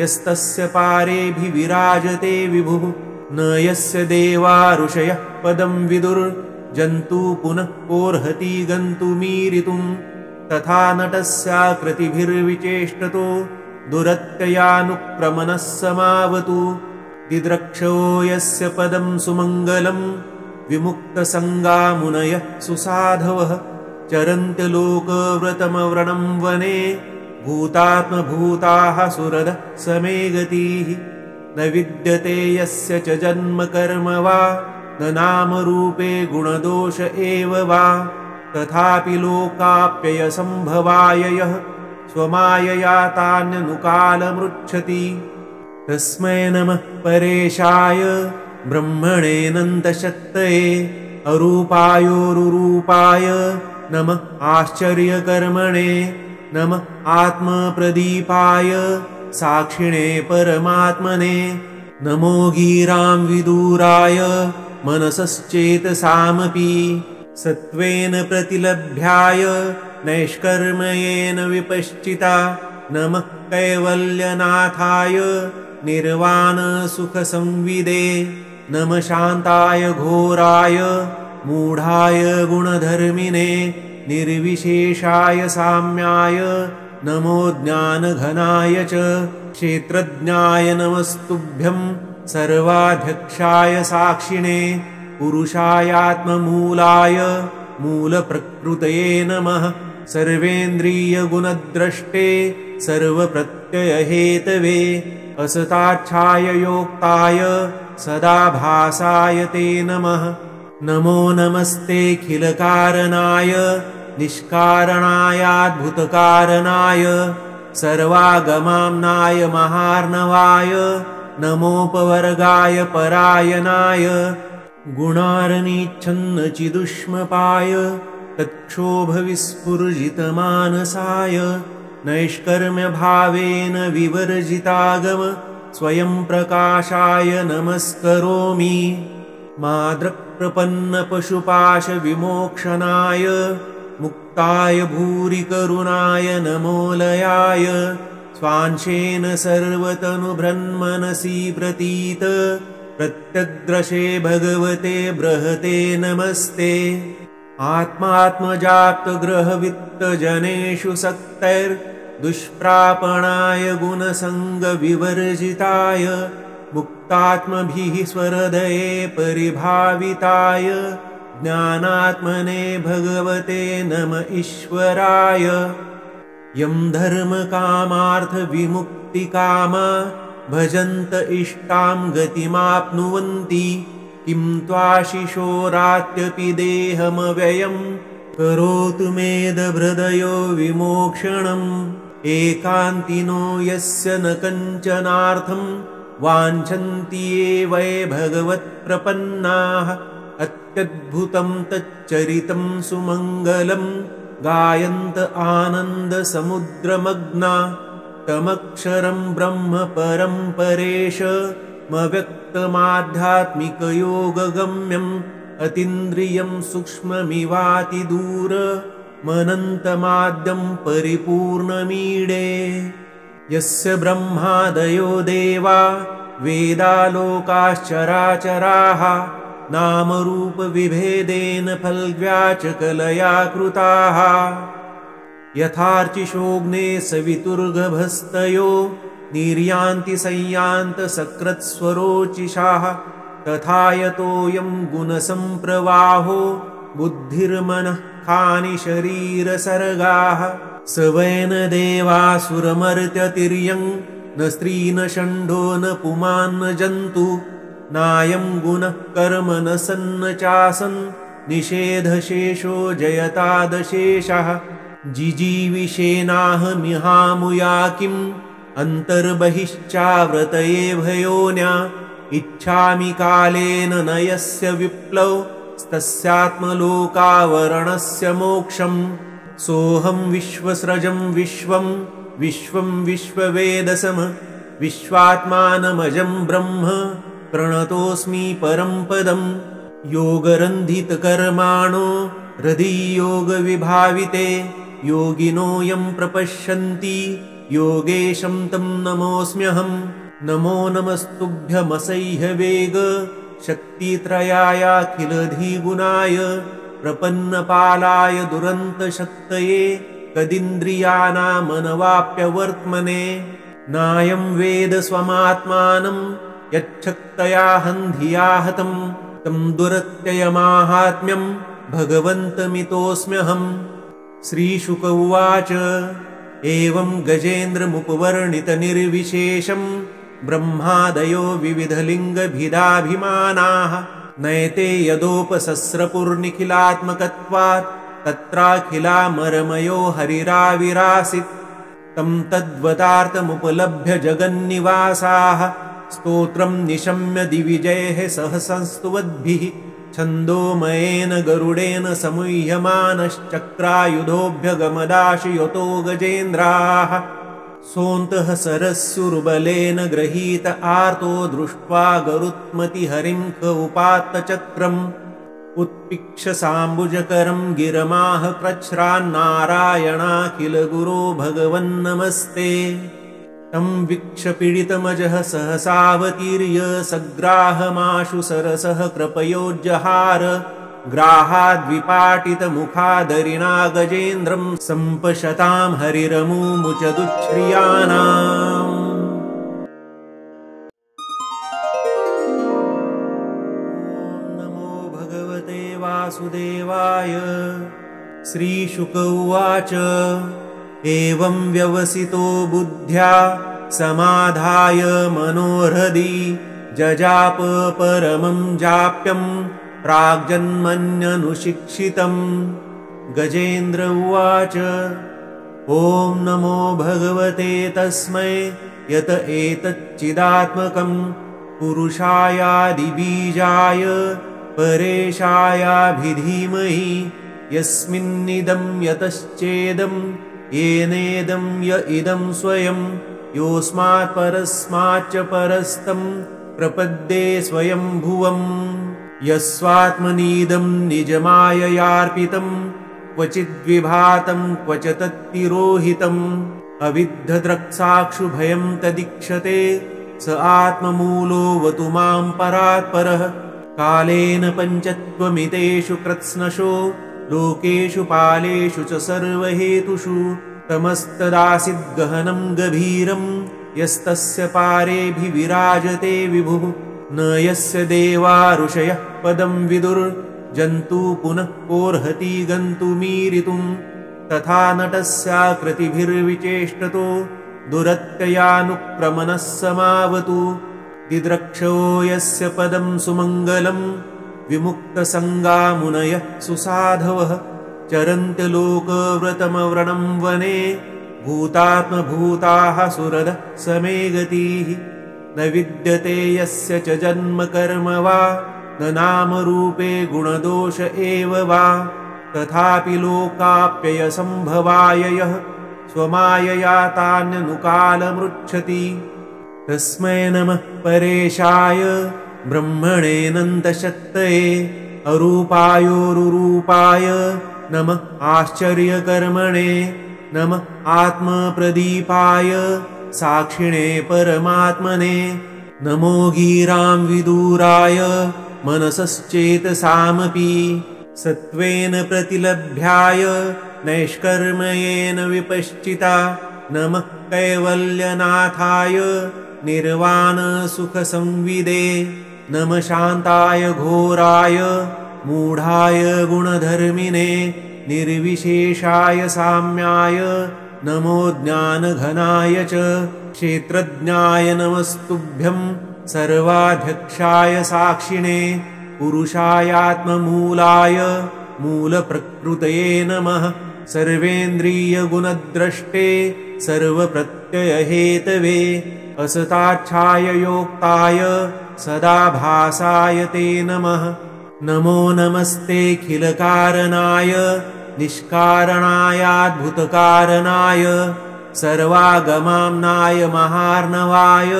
यस्तस्य पारेऽभिविराजते विभुः। न यस्य देवा ऋषयः पदं विदुर्जन्तु पुनः कोर्हति गन्तुमीरितुं तथा नटस्याकृतिभिर्विचेष्टतो दुरत्ययानुक्रमणः समावतु। दिद्रक्षो यस्य पदं सुमङ्गलं विमुक्तसङ्गा मुनयः सुसाधवः चरन्त्यलोकव्रतमव्रणं वने भूतात्मभूताः सुरदः समे गतिः। न विद्यते यस्य च जन्म कर्म वा न नामरूपे गुणदोष एव वा तथापि लोकाप्ययसम्भवाय यः स्वमायया तान्यनुकालमृच्छति। तस्मै नमः परेशाय ब्रह्मणेऽनन्तशक्तये अरूपायोरुरूपाय नमः आश्चर्यकर्मणे नमः आत्मप्रदीपाय साक्षिणे परमात्मने। नमो गीरां विदूराय मनसश्चेतसामपि सत्त्वेन प्रतिलभ्याय नैष्कर्म्येन विपश्चिता। नमः कैवल्यनाथाय निर्वाणसुखसंविदे नमः शान्ताय घोराय मूढाय गुणधर्मिणे निर्विशेषाय साम्याय नमो ज्ञानघनाय च क्षेत्रज्ञाय नमस्तुभ्यं सर्वाध्यक्षाय साक्षिणे पुरुषायात्ममूलाय मूलप्रकृतये नमः। सर्वेन्द्रियगुणद्रष्टे सर्वप्रत्ययहेतवे असताच्छाय योक्ताय सदाभासाय ते नमः। नमो नमस्तेऽखिलकारणाय निष्कारणायाद्भुतकारणाय सर्वागमाम्नाय महार्णवाय नमोपवर्गाय परायणाय गुणार्निच्छन्नचिदुष्मपाय तत्क्षोभविस्फुर्जितमानसाय नैष्कर्म्यभावेन विवर्जितागम स्वयं प्रकाशाय नमस्करोमि। माद्रप्रपन्नपशुपाशविमोक्षणाय मुक्ताय भूरिकरुणाय नमोलयाय स्वांशेन सर्वतनुभृन्मनसि प्रतीत प्रत्यग्रशे भगवते बृहते नमस्ते। आत्मात्मजाप्तग्रहवित्तजनेषु सक्तैर्दुष्प्रापणाय गुणसङ्गविवर्जिताय मुक्तात्मभिः स्वहृदये परिभाविताय ज्ञानात्मने भगवते नम ईश्वराय। यं धर्मकामार्थविमुक्तिकामा भजन्त इष्टां गतिमाप्नुवन्ति किं त्वाशिशोरात्यपि देहमव्ययं करोतु मेदभृदयो विमोक्षणम्। एकान्तिनो यस्य न कञ्चनार्थं वाञ्छन्ति ये वै भगवत्प्रपन्नाः अत्यद्भुतं तच्चरितं सुमङ्गलं गायन्त आनन्दसमुद्रमग्ना तमक्षरं ब्रह्म परं परेशमव्यक्तमाध्यात्मिकयोगगम्यम् अतीन्द्रियं सूक्ष्ममिवातिदूरमनन्तमाद्यं परिपूर्णमीडे। यस्य ब्रह्मादयो देवा वेदालोकाश्चराचराः नामरूपविभेदेन फल्व्याचकलया कृताः। यथार्चिषोऽग्ने सवितुर्गभस्तयो निर्यान्ति संयान्तसकृत्स्वरोचिषाः तथा यतोऽयं गुणसम्प्रवाहो बुद्धिर्मनः खानि शरीरसर्गाः। स वै न देवासुरमर्त्यतिर्यं न स्त्री न षण्डो न पुमान् न जन्तु नायं गुणः कर्म न सन्न चासन् निषेधशेषो जयतादशेषः। जिजीविषेनाहमिहामुया किम् अन्तर्बहिश्चाव्रतये भयोन्या इच्छामि कालेन न यस्य विप्लवस्तस्यात्मलोकावरणस्य मोक्षम्। सोऽहं विश्वस्रजं विश्वं विश्वं विश्ववेदसम विश्वात्मानमजं ब्रह्म प्रणतोऽस्मि परं पदम्। योगरन्धितकर्माणो हृदि योगविभाविते योगिनो यं प्रपश्यन्ति योगेशं तं नमोऽस्म्यहम्। नमो नमस्तुभ्यमसह्यवेग शक्तित्रयायाखिलधिगुणाय प्रपन्नपालाय दुरन्तशक्तये कदिन्द्रियाणामनवाप्यवर्त्मने। नायं वेद स्वमात्मानं यच्छक्तया हन्धिया हतं तं दुरत्ययमाहात्म्यं भगवन्तमितोऽस्म्यहम्। श्रीशुक उवाच एवं गजेन्द्रमुपवर्णितनिर्विशेषं ब्रह्मादयो विविधलिङ्गभिदाभिमानाः नयते यदोपसस्रपुर्निखिलात्मकत्वात् तत्राखिलामरमयो हरिराविरासीत्। तं तद्वतार्थमुपलभ्य जगन्निवासाः स्तोत्रं निशम्य दिविजयैः सह संस्तुवद्भिः छन्दोमयेन गरुडेन समुह्यमानश्चक्रायुधोऽभ्यगमदाशु गजेन्द्राः। सोऽन्तः सरस्युर्बलेन गृहीत आर्तो दृष्ट्वा गरुत्मतिहरिं क उपात्तचक्रम्। उत्पिक्ष साम्बुजकरं गिरमाह कृच्छ्रान्नारायणाखिलगुरो भगवन्नमस्ते। तं वीक्ष पीडितमजः सहसावतीर्य सग्राहमाशु सरसः कृपयोज्जहार। ग्राहाद्विपाटितमुखादरिणा गजेन्द्रं सम्पशतां हरिरमुमुचदुच्छ्रियाणाम्। नमो भगवते वासुदेवाय। श्रीशुक उवाच एवं व्यवसितो बुद्ध्या समाधाय मनोहृदि जजाप परमं जाप्यं प्राग्जन्मन्यनुशिक्षितम्। गजेन्द्र उवाच ॐ नमो भगवते तस्मै यत एतच्चिदात्मकं पुरुषायादिबीजाय परेशायाभिधीमहि यस्मिन्निदं यतश्चेदं येनेदं य इदं स्वयं योऽस्मात् परस्माच्च परस्तं प्रपद्ये स्वयंभुवम्। यस्वात्मनीदं निजमाययार्पितं क्वचिद्विभातं क्वच तत्तिरोहितम् अविद्धद्रक्साक्षुभयं तदीक्षते स आत्ममूलोऽवतु मां परात्परः कालेन पञ्चत्वमितेषु कृत्स्नशो लोकेषु पालेषु च सर्वहेतुषु तमस्तदासीद्गहनं गभीरं यस्तस्य पारेऽभिविराजते विभुः न यस्य देवा ऋषयः पदं विदुर्जन्तु पुनः कोर्हति गन्तुमीरितुं तथा नटस्याकृतिभिर्विचेष्टतो दुरत्ययानुक्रमणः समावतु दिद्रक्षो यस्य पदं सुमङ्गलं विमुक्तसङ्गा मुनयः सुसाधवः चरन्त्यलोकव्रतमव्रणं वने भूतात्मभूताः सुरदः समे गतिः न विद्यते यस्य च जन्म कर्म वा न नामरूपे गुणदोष एव वा तथापि लोकाप्ययसम्भवाय यः स्वमायया तान्यनुकालमृच्छति तस्मै नमः परेशाय ब्रह्मणेऽनन्तशक्तये अरूपायोरुरूपाय नमः आश्चर्यकर्मणे नमः आत्मप्रदीपाय साक्षिणे परमात्मने नमो गीरां विदूराय मनसश्चेतसामपि सत्त्वेन प्रतिलभ्याय नैष्कर्म्येन विपश्चिता नमः कैवल्यनाथाय निर्वाणसुखसंविदे नमः शान्ताय घोराय मूढाय गुणधर्मिणे निर्विशेषाय साम्याय नमो ज्ञानघनाय च क्षेत्रज्ञाय नमस्तुभ्यं सर्वाध्यक्षाय साक्षिणे पुरुषायात्ममूलाय मूलप्रकृतये नमः सर्वेन्द्रियगुणद्रष्टे सर्वप्रत्ययहेतवे असताच्छाय योक्ताय सदाभासाय ते नमः नमो नमस्तेऽखिलकारणाय निष्कारणायाद्भुतकारणाय सर्वागमाम्नाय महार्णवाय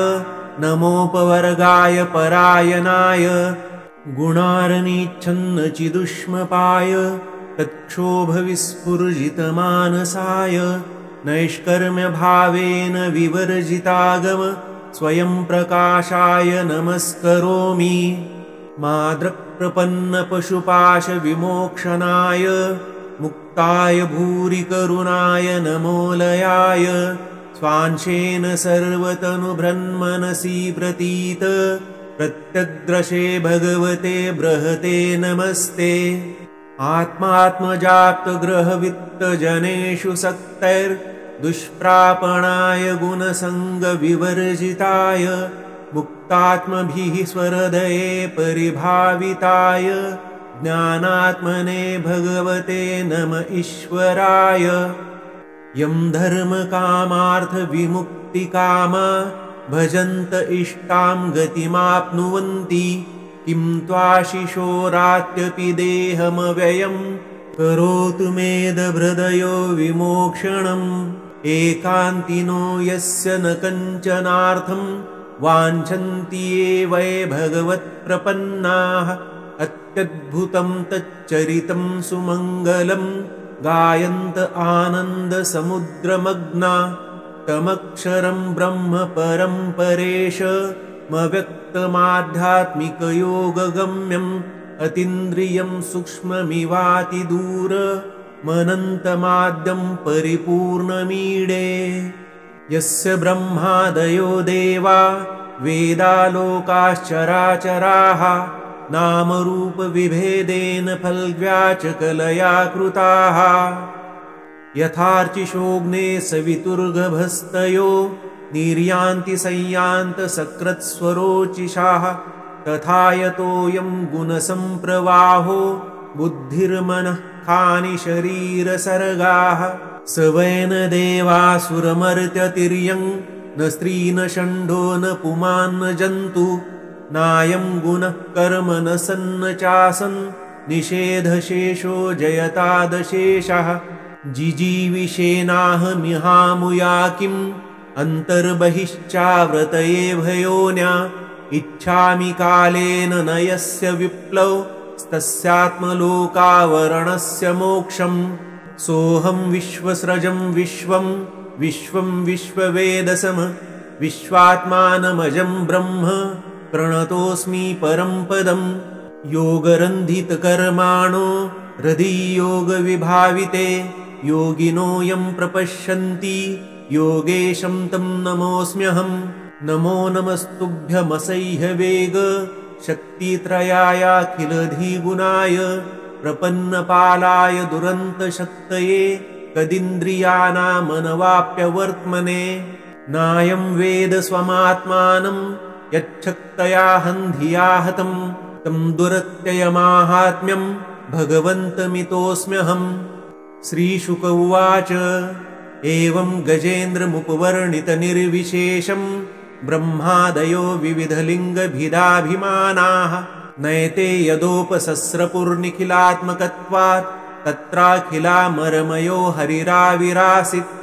नमोपवर्गाय परायणाय गुणार्निच्छन्नचिदुष्मपाय तत्क्षोभविस्फुर्जितमानसाय नैष्कर्म्यभावेन विवर्जितागम स्वयं प्रकाशाय नमस्करोमि माद्रप्रपन्नपशुपाशविमोक्षणाय मुक्ताय भूरिकरुणाय नमोलयाय स्वांशेन सर्वतनुभृन्मनसि प्रतीत प्रत्यग्द्रशे भगवते बृहते नमस्ते आत्मात्मजाप्तग्रहवित्तजनेषु सक्तैर्दुष्प्रापणाय गुणसङ्गविवर्जिताय मुक्तात्मभिः स्वहृदये परिभाविताय ज्ञानात्मने भगवते नम ईश्वराय यं धर्मकामार्थविमुक्तिकामा भजन्त इष्टां गतिमाप्नुवन्ति किं त्वाशिशोरात्यपि देहमव्ययं करोतु मेदभृदयो विमोक्षणम् एकान्तिनो यस्य न कञ्चनार्थं वाञ्छन्ति ये वै भगवत्प्रपन्नाः अत्यद्भुतं तच्चरितं सुमङ्गलं गायन्त आनन्दसमुद्रमग्ना तमक्षरं ब्रह्म परं परेशमव्यक्तमाध्यात्मिकयोगगम्यम् अतीन्द्रियं सूक्ष्ममिवातिदूरमनन्तमाद्यं परिपूर्णमीडे यस्य ब्रह्मादयो देवा वेदालोकाश्चराचराः नामरूपविभेदेन फल्व्याचकलया कृताः यथार्चिषोऽग्ने सवितुर्गभस्तयो निर्यान्ति संयान्तसकृत्स्वरोचिषाः तथा यतोऽयं गुणसम्प्रवाहो बुद्धिर्मनः खानि शरीरसर्गाः स वै न देवासुरमर्त्यतिर्यं न स्त्री न षण्ढो न पुमान् न जन्तु नायं गुणः कर्म न सन्न चासन् निषेधशेषो जयतादशेषः जिजीविषेनाहमिहामुया किम् अन्तर्बहिश्चाव्रतये भयोन्या इच्छामि कालेन न यस्य विप्लवस्तस्यात्मलोकावरणस्य मोक्षम् सोऽहं विश्वस्रजं विश्वं विश्वं विश्ववेदसम विश्वात्मानमजं ब्रह्म प्रणतोऽस्मि परं पदं योगरन्धितकर्माणो हृदीयोगविभाविते योगिनो यं प्रपश्यन्ति योगेशं तं नमोऽस्म्यहं नमो नमस्तुभ्यमसह्यवेग शक्तित्रयायाखिलधिगुणाय प्रपन्नपालाय दुरन्तशक्तये कदिन्द्रियाणामनवाप्यवर्त्मने नायं वेद स्वमात्मानं यच्छक्तया हन्धिया हतं तं दुरत्ययमाहात्म्यं भगवन्तमितोऽस्म्यहम्। श्रीशुक उवाच एवं गजेन्द्रमुपवर्णितनिर्विशेषं ब्रह्मादयो विविधलिङ्गभिदाभिमानाः नयते यदोपसस्रपुर्निखिलात्मकत्वात् तत्राखिलामरमयो हरिराविरासीत्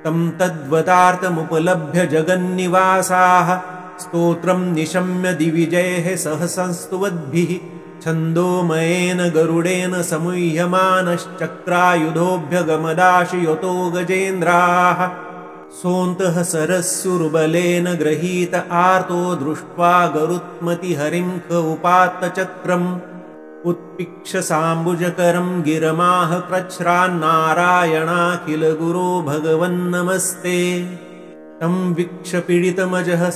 तं तद्वतार्थमुपलभ्य जगन्निवासाः स्तोत्रं निशम्य दिविजयैः सह संस्तुवद्भिः छन्दोमयेन गरुडेन समुह्यमानश्चक्रायुधोऽभ्यगमदाशयतो गजेन्द्राः सोऽन्तः सरस्युर्बलेन गृहीत आर्तो दृष्ट्वा गरुत्मतिहरिं ख उपात्तचक्रम् उत्पिक्षसाम्बुजकरं गिरमाह कृच्छ्रान्नारायणाखिलगुरो भगवन्नमस्ते तं वीक्ष्य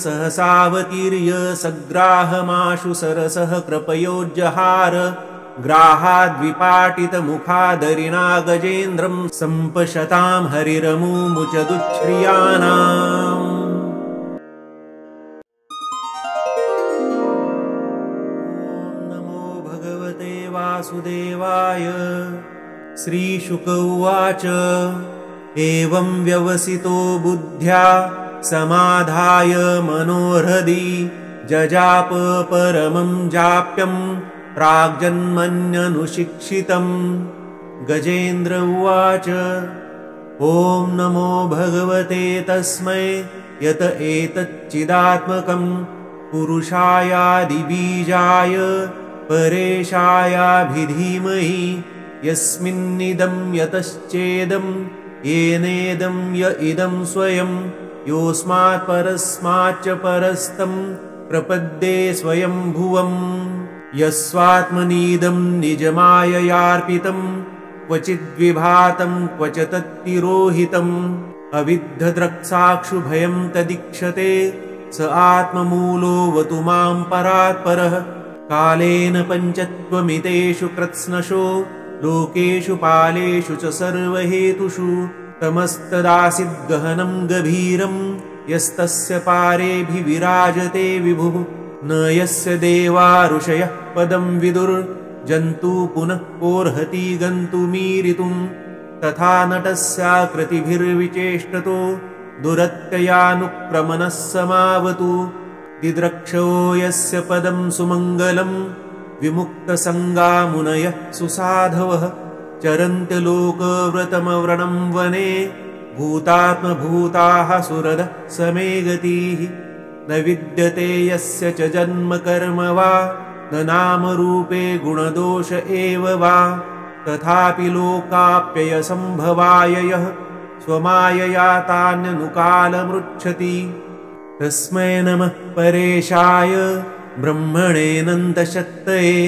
सहसावतीर्य सग्राहमाशु सरसः कृपयोज्जहार ग्राहाद्विपाटितमुखादरिणा गजेन्द्रं सम्पशतां हरिरमुमुचदुच्छ्रियाणाम्। नमो भगवते वासुदेवाय। श्रीशुक उवाच एवं व्यवसितो बुद्ध्या समाधाय मनोहृदि जजाप परमं जाप्यं प्राग्जन्मन्यनुशिक्षितम्। गजेन्द्र उवाच ॐ नमो भगवते तस्मै यत एतच्चिदात्मकं पुरुषायादिबीजाय परेशायाभिधीमहि यस्मिन्निदं यतश्चेदं येनेदं य इदं स्वयं योऽस्मात् परस्माच्च परस्तं प्रपद्ये स्वयंभुवम् यस्वात्मनीदं निजमाययार्पितं क्वचिद्विभातं क्वच तत्तिरोहितम् अविद्धद्रक्साक्षुभयं तदीक्षते स आत्ममूलोऽवतु मां परात्परः कालेन पञ्चत्वमितेषु कृत्स्नशो लोकेषु पालेषु च सर्वहेतुषु तमस्तदासीद्गहनं गभीरं यस्तस्य पारेऽभिविराजते विभुः न यस्य देवा ऋषयः पदं विदुर्जन्तु पुनः कोर्हति गन्तुमीरितुं तथा नटस्याकृतिभिर्विचेष्टतो दुरत्ययानुक्रमणः समावतु दिद्रक्षो यस्य पदं सुमङ्गलं विमुक्तसङ्गा मुनयः सुसाधवः चरन्त्यलोकव्रतमव्रणं वने भूतात्मभूताः सुरदः समे गतिः न विद्यते यस्य च जन्म कर्म वा न नामरूपे गुणदोष एव वा तथापि लोकाप्ययसम्भवाय यः स्वमायया तान्यनुकालमृच्छति तस्मै नमः परेशाय ब्रह्मणेऽनन्तशक्तये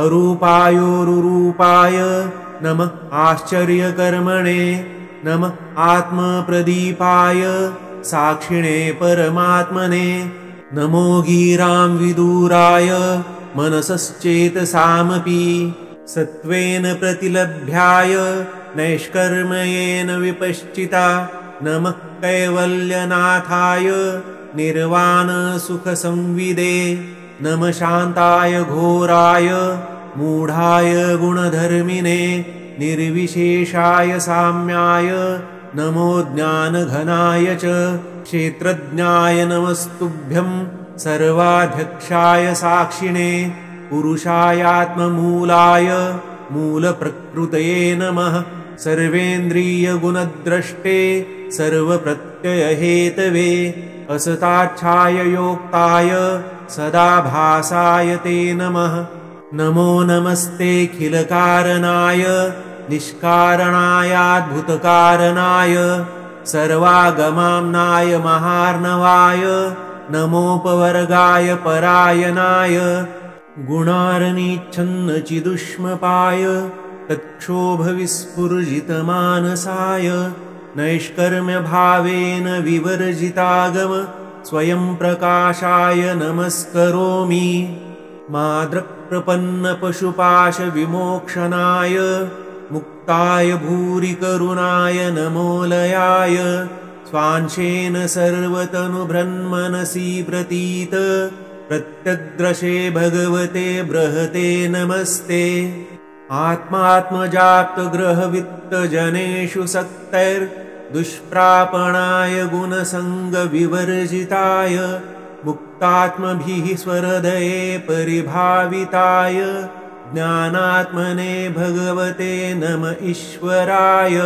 अरूपायोरुरूपाय नमः आश्चर्यकर्मणे नमः आत्मप्रदीपाय साक्षिणे परमात्मने नमो गीरां विदूराय मनसश्चेतसामपि सत्त्वेन प्रतिलभ्याय नैष्कर्म्येन विपश्चिता नमः कैवल्यनाथाय निर्वाणसुखसंविदे नमः शान्ताय घोराय मूढाय गुणधर्मिणे निर्विशेषाय साम्याय नमो ज्ञानघनाय च क्षेत्रज्ञाय नमस्तुभ्यं सर्वाध्यक्षाय साक्षिणे पुरुषायात्ममूलाय मूलप्रकृतये नमः सर्वेन्द्रियगुणद्रष्टे सर्वप्रत्ययहेतवे असताच्छाय योक्ताय सदाभासाय ते नमः नमो नमस्तेऽखिलकारणाय निष्कारणायाद्भुतकारणाय सर्वागमाम्नाय महार्णवाय नमोपवर्गाय परायणाय गुणार्निच्छन्नचिदुष्मपाय तत्क्षोभविस्फुर्जितमानसाय नैष्कर्म्यभावेन विवर्जितागम स्वयं प्रकाशाय नमस्करोमि माद्रप्रपन्नपशुपाशविमोक्षणाय मुक्ताय भूरिकरुणाय नमोलयाय स्वांशेन सर्वतनुभृन्मनसि प्रतीत प्रत्यग्रशे भगवते बृहते नमस्ते आत्मात्मजाप्तग्रहवित्तजनेषु सक्तैर्दुष्प्रापणाय गुणसङ्गविवर्जिताय मुक्तात्मभिः स्वहृदये परिभाविताय ज्ञानात्मने भगवते नम ईश्वराय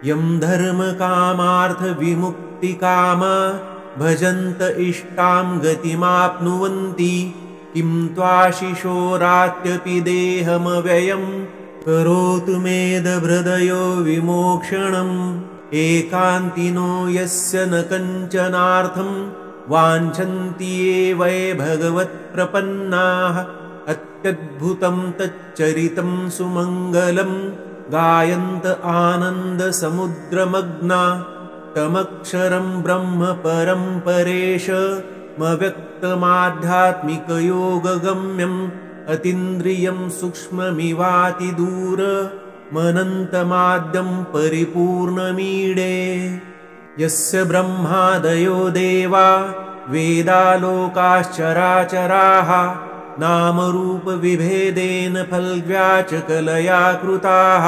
यं धर्मकामार्थविमुक्तिकामा भजन्त इष्टां गतिमाप्नुवन्ति किं त्वाशिशोरात्यपि देहमव्ययं करोतु मेदभृदयो विमोक्षणम् एकान्तिनो यस्य न कञ्चनार्थं वाञ्छन्ति ये वै भगवत्प्रपन्नाः अत्यद्भुतं तच्चरितं सुमङ्गलं गायन्त आनन्दसमुद्रमग्ना तमक्षरं ब्रह्म परं परेशमव्यक्तमाध्यात्मिकयोगगम्यम् अतीन्द्रियं सूक्ष्ममिवातिदूरमनन्तमाद्यं परिपूर्णमीडे यस्य ब्रह्मादयो देवा वेदालोकाश्चराचराः नामरूपविभेदेन फल्व्याचकलया कृताः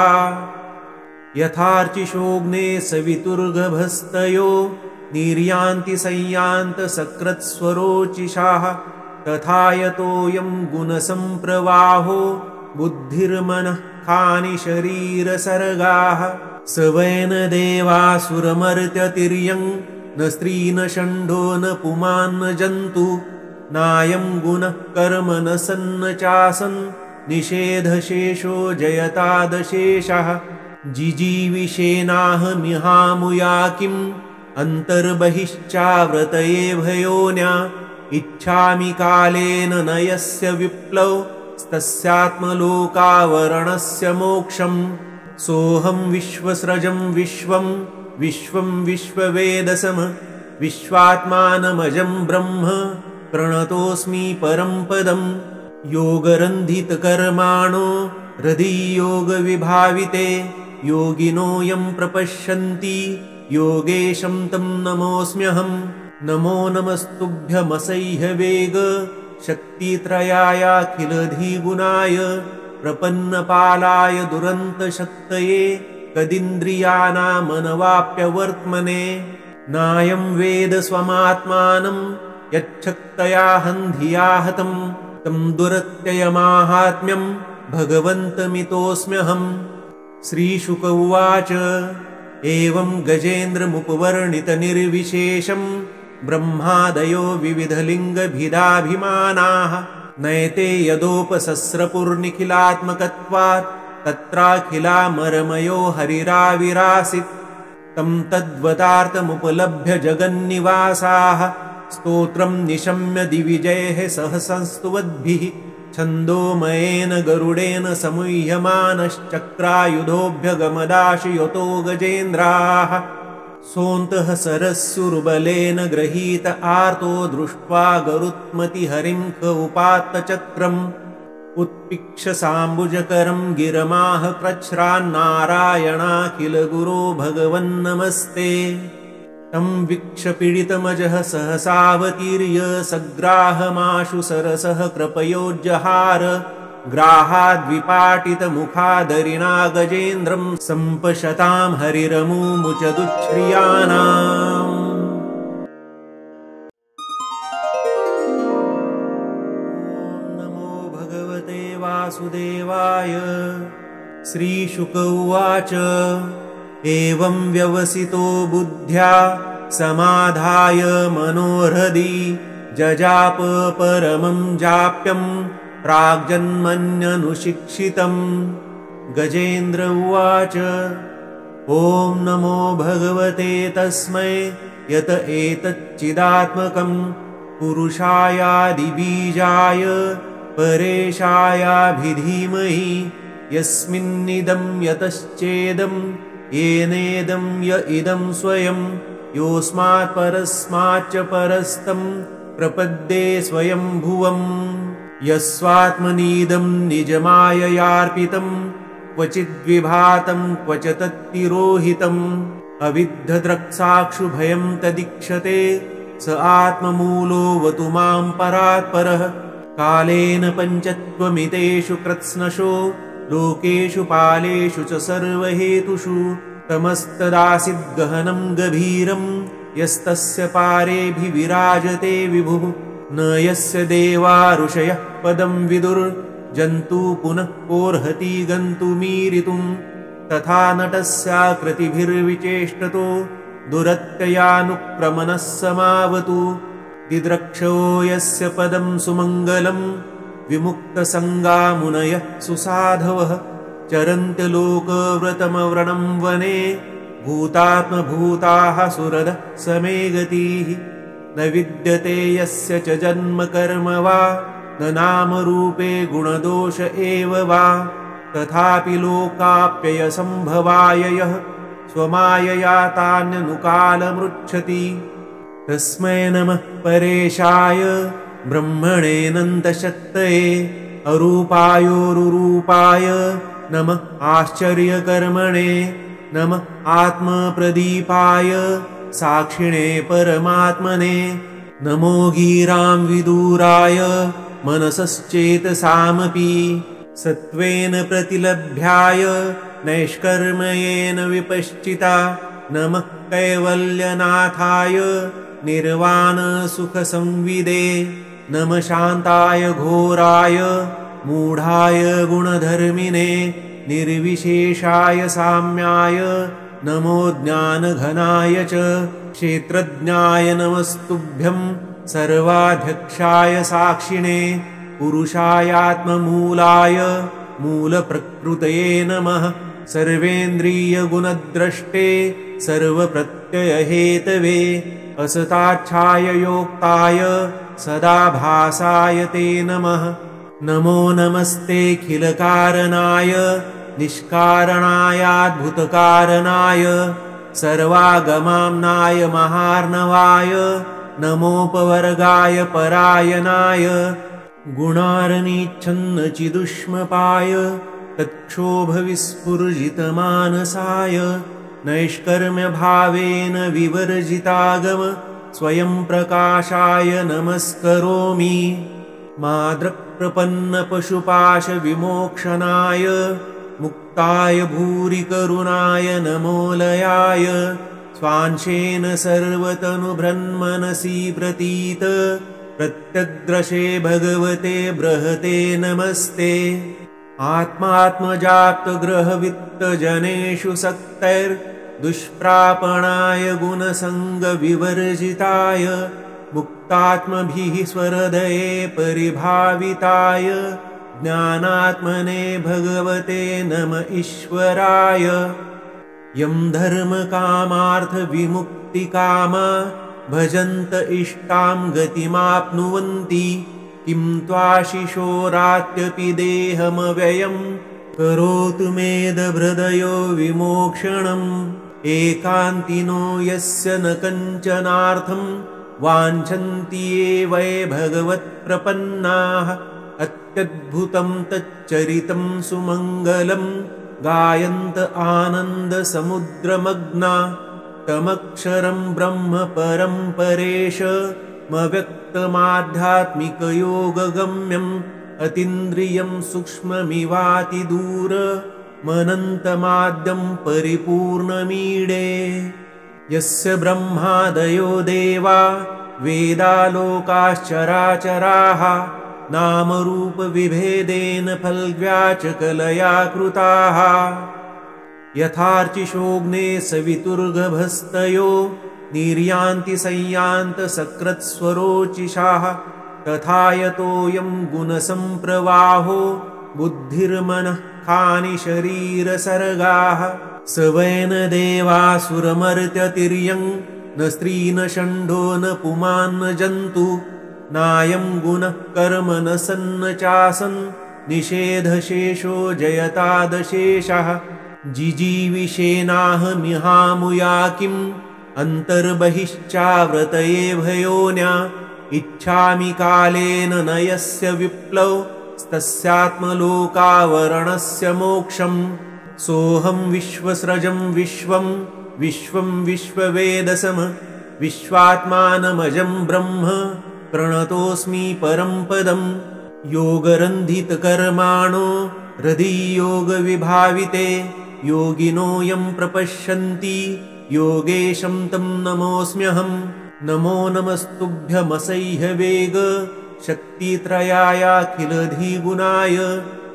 यथार्चिषोऽग्ने सवितुर्गभस्तयो निर्यान्ति संयान्तसकृत्स्वरोचिषाः तथा यतोऽयं गुणसम्प्रवाहो बुद्धिर्मनः खानि शरीरसर्गाः स वै न देवासुरमर्त्यतिर्यं न स्त्री न षण्डो न पुमान् न जन्तु नायं गुणः कर्म न सन्न चासन् निषेधशेषो जयतादशेषः जिजीविषेनाहमिहामुया किम् अन्तर्बहिश्चाव्रतये भयोन्या इच्छामि कालेन न यस्य विप्लवस्तस्यात्मलोकावरणस्य मोक्षम् सोऽहं विश्वस्रजं विश्वं विश्वं विश्ववेदसम विश्वात्मानमजं ब्रह्म प्रणतोऽस्मि परं पदम् योगरन्धितकर्माणो हृदि योगिनो यं प्रपश्यन्ति योगेशं तं नमोऽस्म्यहम् नमो नमस्तुभ्यमसह्यवेग शक्तित्रयायाखिलधिगुणाय प्रपन्नपालाय दुरन्तशक्तये कदिन्द्रियाणामनवाप्यवर्त्मने नायं वेद स्वमात्मानं यच्छक्तया हन्धिया हतं तं दुरत्ययमाहात्म्यं भगवन्तमितोऽस्म्यहम् श्रीशुक उवाच एवं गजेन्द्रमुपवर्णितनिर्विशेषं ब्रह्मादयो विविधलिङ्गभिदाभिमानाः नयते यदोपसस्रपुर्निखिलात्मकत्वात् तत्राखिलामरमयो हरिराविरासीत् तं तद्वतार्थमुपलभ्य जगन्निवासाः स्तोत्रं निशम्य दिविजयः सह संस्तुवद्भिः छन्दोमयेन गरुडेन समुह्यमानश्चक्रायुधोऽभ्यगमदाशयतो गजेन्द्राः सोऽन्तः सरस्सुर्बलेन गृहीत आर्तो दृष्ट्वा गरुत्मतिहरिं क उपात्तचक्रम् उत्पिक्षसाम्बुजकरं गिरमाह कृच्छ्रान्नारायणाखिलगुरो भगवन्नमस्ते तं वीक्ष्य सहसावतीर्य सग्राहमाशु सरसः कृपयोज्जहार ग्राहाद्विपाटितमुखादरिणा गजेन्द्रं सम्पशतां हरिरमुमुचदुच्छ्रियाणाम् नमो भगवते वासुदेवाय श्रीशुक उवाच एवं व्यवसितो बुद्ध्या समाधाय मनोहृदि जजाप परमं जाप्यं प्राग्जन्मन्यनुशिक्षितम् गजेन्द्र उवाच ॐ नमो भगवते तस्मै यत एतच्चिदात्मकं पुरुषायादिबीजाय परेशायाभिधीमहि यस्मिन्निदं यतश्चेदं येनेदं य इदं स्वयं योऽस्मात् परस्माच्च परस्तं प्रपद्ये स्वयंभुवम् यस्वात्मनीदं निजमाययार्पितं क्वचिद्विभातं क्वच तत्तिरोहितम् अविद्धद्रक्साक्षुभयं तदीक्षते स आत्ममूलोऽवतु मां परात्परः कालेन पञ्चत्वमितेषु कृत्स्नशो लोकेषु पालेषु च सर्वहेतुषु तमस्तदासीद्गहनं गभीरं यस्तस्य पारेऽभिविराजते विभुः न यस्य देवा ऋषयः पदं विदुर्जन्तु पुनः कोऽर्हति गन्तुमीरितुं तथा नटस्याकृतिभिर्विचेष्टतो दुरत्ययानुक्रमणः समावतु दिद्रक्षो यस्य पदं सुमङ्गलं विमुक्तसङ्गामुनयः सुसाधवः चरन्त्यलोकव्रतमव्रणं वने भूतात्मभूताः सुरदः समे गतिः न विद्यते यस्य च जन्म कर्म वा न नामरूपे गुणदोष एव वा तथापि लोकाप्ययसम्भवाय यः स्वमायया तान्यनुकालमृच्छति तस्मै नमः परेशाय ब्रह्मणेऽनन्तशक्तये अरूपायोरुरूपाय नमः आश्चर्यकर्मणे नमः आत्मप्रदीपाय साक्षिणे परमात्मने नमो गीरां विदूराय मनसश्चेतसामपि सत्त्वेन प्रतिलभ्याय नैष्कर्म्येन विपश्चिता नमः कैवल्यनाथाय निर्वाणसुखसंविदे नमः शान्ताय घोराय मूढाय गुणधर्मिणे निर्विशेषाय साम्याय नमो ज्ञानघनाय च क्षेत्रज्ञाय नमस्तुभ्यं सर्वाध्यक्षाय साक्षिणे पुरुषायात्ममूलाय मूलप्रकृतये नमः सर्वेन्द्रियगुणद्रष्टे सर्वप्रत्ययहेतवे असताच्छाय योक्ताय सदाभासाय ते नमः नमो नमस्तेऽखिलकारणाय निष्कारणायाद्भुतकारणाय सर्वागमाम्नाय महार्णवाय नमोपवर्गाय परायणाय गुणार्निच्छन्नचिदुष्मपाय तत्क्षोभविस्फुर्जितमानसाय नैष्कर्म्यभावेन विवर्जितागम स्वयं प्रकाशाय नमस्करोमि माद्रप्रपन्नपशुपाशविमोक्षणाय मुक्ताय भूरिकरुणाय नमोलयाय स्वांशेन सर्वतनुभृन्मनसि प्रतीत प्रत्यग्रशे भगवते बृहते नमस्ते आत्मात्मजाप्तग्रहवित्तजनेषु सक्तैर्दुष्प्रापणाय गुणसङ्गविवर्जिताय मुक्तात्मभिः स्वहृदये परिभाविताय ज्ञानात्मने भगवते नम ईश्वराय यं धर्मकामार्थविमुक्तिकामा भजन्त इष्टां गतिमाप्नुवन्ति किं त्वाशिशोरात्यपि देहमव्ययं करोतु मेदभृदयो विमोक्षणम् एकान्तिनो यस्य न कञ्चनार्थं वाञ्छन्ति ये वै भगवत्प्रपन्नाः अत्यद्भुतं तच्चरितं सुमङ्गलं गायन्त आनन्दसमुद्रमग्ना तमक्षरं ब्रह्म परं परेशमव्यक्तमाध्यात्मिकयोगगम्यम् अतीन्द्रियं सूक्ष्ममिवातिदूरमनन्तमाद्यं परिपूर्णमीडे यस्य ब्रह्मादयो देवा वेदालोकाश्चराचराः नामरूपविभेदेन फल्व्याचकलया कृताः यथार्चिषोऽग्ने सवितुर्गभस्तयो निर्यान्ति संयान्तसकृत्स्वरोचिषाः तथा यतोऽयं गुणसम्प्रवाहो बुद्धिर्मनः खानि शरीरसर्गाः स वै न देवासुरमर्त्यतिर्यं न स्त्री न षण्डो न पुमान् न जन्तु नायं गुणः कर्म न सन्न चासन् निषेधशेषो जयतादशेषः जिजीविषेनाहमिहामुया किम् अन्तर्बहिश्चाव्रतये भयोन्या इच्छामि कालेन न यस्य विप्लवस्तस्यात्मलोकावरणस्य मोक्षम् सोऽहं विश्वस्रजं विश्वं विश्वं विश्ववेदसम विश्वात्मानमजं ब्रह्म प्रणतोऽस्मि परं पदम् योगरन्धितकर्माणो हृदि-योगविभाविते योगिनो यं प्रपश्यन्ति योगेशं तं नमोऽस्म्यहम् नमो नमस्तुभ्यमसह्यवेग शक्तित्रयायाखिलधिगुणाय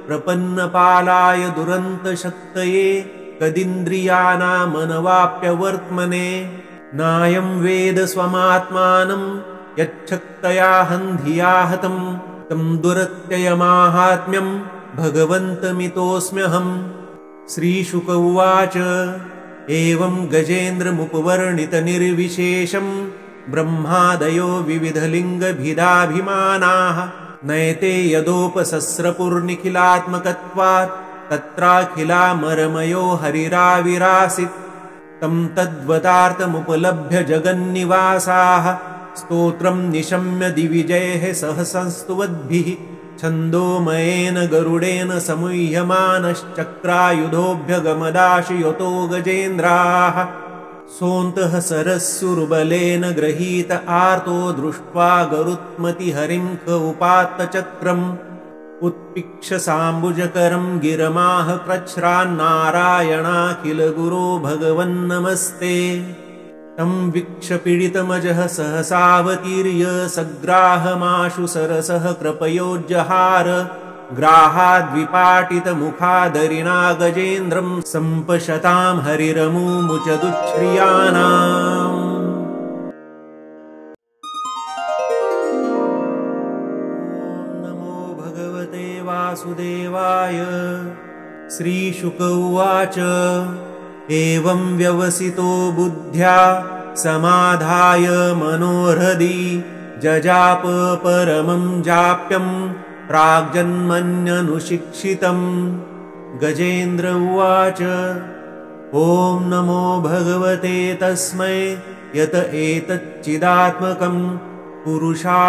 प्रपन्नपालाय दुरन्तशक्तये कदिन्द्रियाणामनवाप्यवर्त्मने नायं वेद स्वमात्मानं यच्छक्तया हन्धिया हतं तं दुरत्ययमाहात्म्यं भगवन्तमितोऽस्म्यहम्। श्रीशुक उवाच एवं गजेन्द्रमुपवर्णितनिर्विशेषं ब्रह्मादयो विविधलिङ्गभिदाभिमानाः नयते यदोपसस्रपुर्निखिलात्मकत्वात् तत्राखिलामरमयो हरिराविरासीत् तं तद्वतार्थमुपलभ्य जगन्निवासाः स्तोत्रं निशम्य दिविजयैः सह संस्तुवद्भिः छन्दोमयेन गरुडेन समुह्यमानश्चक्रायुधोऽभ्यगमदाशु गजेन्द्राः सोऽन्तः सरस्सुर्बलेन गृहीत आर्तो दृष्ट्वा गरुत्मतिहरिं क उपात्तचक्रम् उत्पिक्षसाम्बुजकरं गिरमाह कृच्छ्रान्नारायणाखिलगुरो भगवन्नमस्ते तं वीक्ष्य सहसावतीर्य सग्राहमाशु सरसः कृपयोज्जहार ग्राहाद्विपाटितमुखादरिणा गजेन्द्रं सम्पशतां हरिरमुमुचदुच्छ्रियाणाम्। नमो भगवते वासुदेवाय। श्रीशुक उवाच एवं व्यवसितो बुद्ध्या समाधाय मनोहृदि जजाप परमं जाप्यं प्राग्जन्मन्यनुशिक्षितम्। गजेन्द्र उवाच ॐ नमो भगवते तस्मै यत एतच्चिदात्मकं पुरुषायादिबीजाय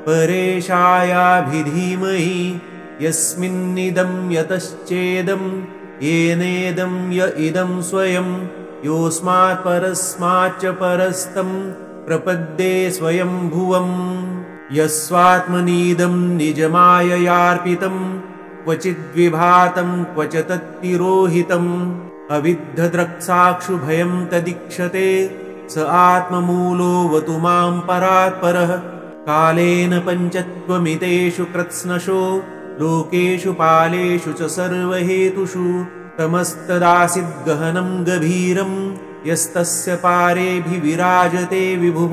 परेशायाभिधीमहि यस्मिन्निदं यतश्चेदं येनेदं य इदं स्वयं योऽस्मात् परस्माच्च परस्तं प्रपद्ये स्वयं भुवम् यस्वात्मनीदं निजमाययार्पितं क्वचिद्विभातं क्वच तत्तिरोहितम् अविद्धद्रक्साक्षुभयं तदीक्षते स आत्ममूलोऽवतु मां परात्परः कालेन पञ्चत्वमितेषु कृत्स्नशो लोकेषु पालेषु च सर्वहेतुषु तमस्तदासीद्गहनं गभीरं यस्तस्य पारेऽभिविराजते विभुः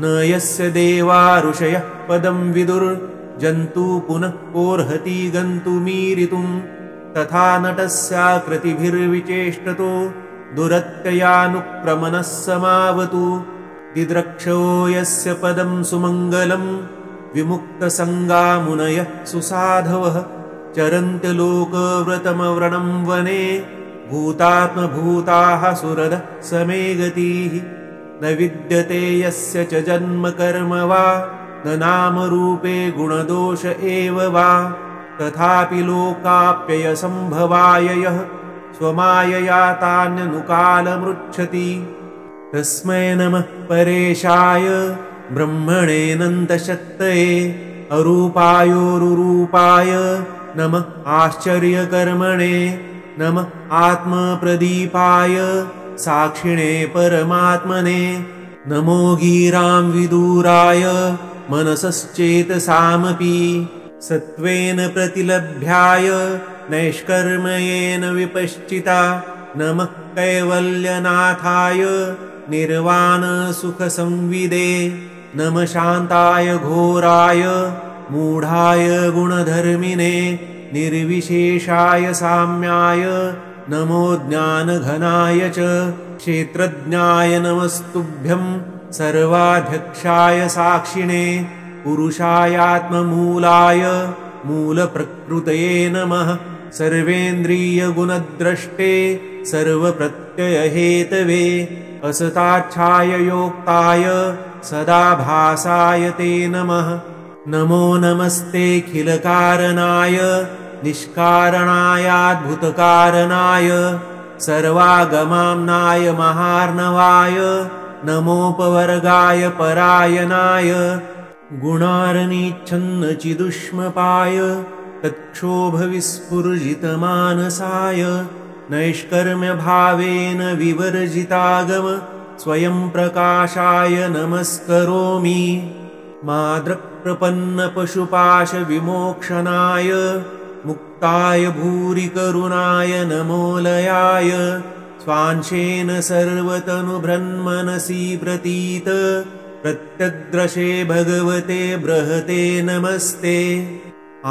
न यस्य देवा ऋषयः पदं विदुर्जन्तु पुनः कोर्हति गन्तुमीरितुं तथा नटस्याकृतिभिर्विचेष्टतो दुरत्ययानुक्रमणः समावतु दिद्रक्षो यस्य पदं सुमङ्गलं विमुक्तसङ्गा मुनयः सुसाधवः चरन्त्यलोकव्रतमव्रणं वने भूतात्मभूताः सुरदः समे गतिः न विद्यते यस्य च जन्म कर्म वा न नामरूपे गुणदोष एव वा तथापि लोकाप्ययसम्भवाय यः स्वमायया तान्यनुकालमृच्छति तस्मै नमः परेशाय ब्रह्मणेऽनन्तशक्तये अरूपायोरुरूपाय नमः आश्चर्यकर्मणे नमः आत्मप्रदीपाय साक्षिणे परमात्मने नमो गीरां विदूराय मनसश्चेतसामपि सत्त्वेन प्रतिलभ्याय नैष्कर्म्येन विपश्चिता नमः कैवल्यनाथाय निर्वाणसुखसंविदे नमः शान्ताय घोराय मूढाय गुणधर्मिणे निर्विशेषाय साम्याय नमो ज्ञानघनाय च क्षेत्रज्ञाय नमस्तुभ्यं सर्वाध्यक्षाय साक्षिणे पुरुषायात्ममूलाय मूलप्रकृतये नमः सर्वेन्द्रियगुणद्रष्टे सर्वप्रत्ययहेतवे असताच्छाय योक्ताय सदाभासाय ते नमः नमो नमस्तेऽखिलकारणाय निष्कारणायाद्भुतकारणाय सर्वागमाम्नाय महार्णवाय नमोपवर्गाय परायणाय गुणार्निच्छन्नचिदुष्मपाय तत्क्षोभविस्फुर्जितमानसाय नैष्कर्म्यभावेन विवर्जितागम स्वयं प्रकाशाय नमस्करोमि माद्रप्रपन्नपशुपाशविमोक्षणाय मुक्ताय भूरिकरुणाय नमोलयाय स्वांशेन सर्वतनुभृन्मनसि प्रतीत प्रत्यग्रशे भगवते बृहते नमस्ते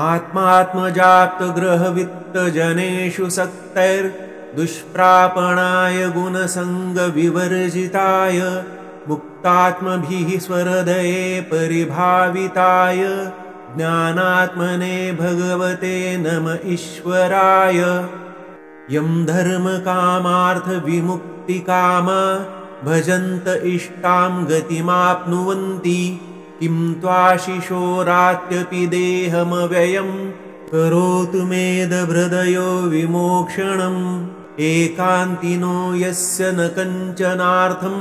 आत्मात्मजाप्तग्रहवित्तजनेषु सक्तैर्दुष्प्रापणाय गुणसङ्गविवर्जिताय मुक्तात्मभिः स्वहृदये परिभाविताय ज्ञानात्मने भगवते नम ईश्वराय यं धर्मकामार्थविमुक्तिकामा भजन्त इष्टां गतिमाप्नुवन्ति किं त्वाशिशोरात्यपि देहमव्ययं करोतु मेदभृदयो विमोक्षणम् एकान्तिनो यस्य न कञ्चनार्थं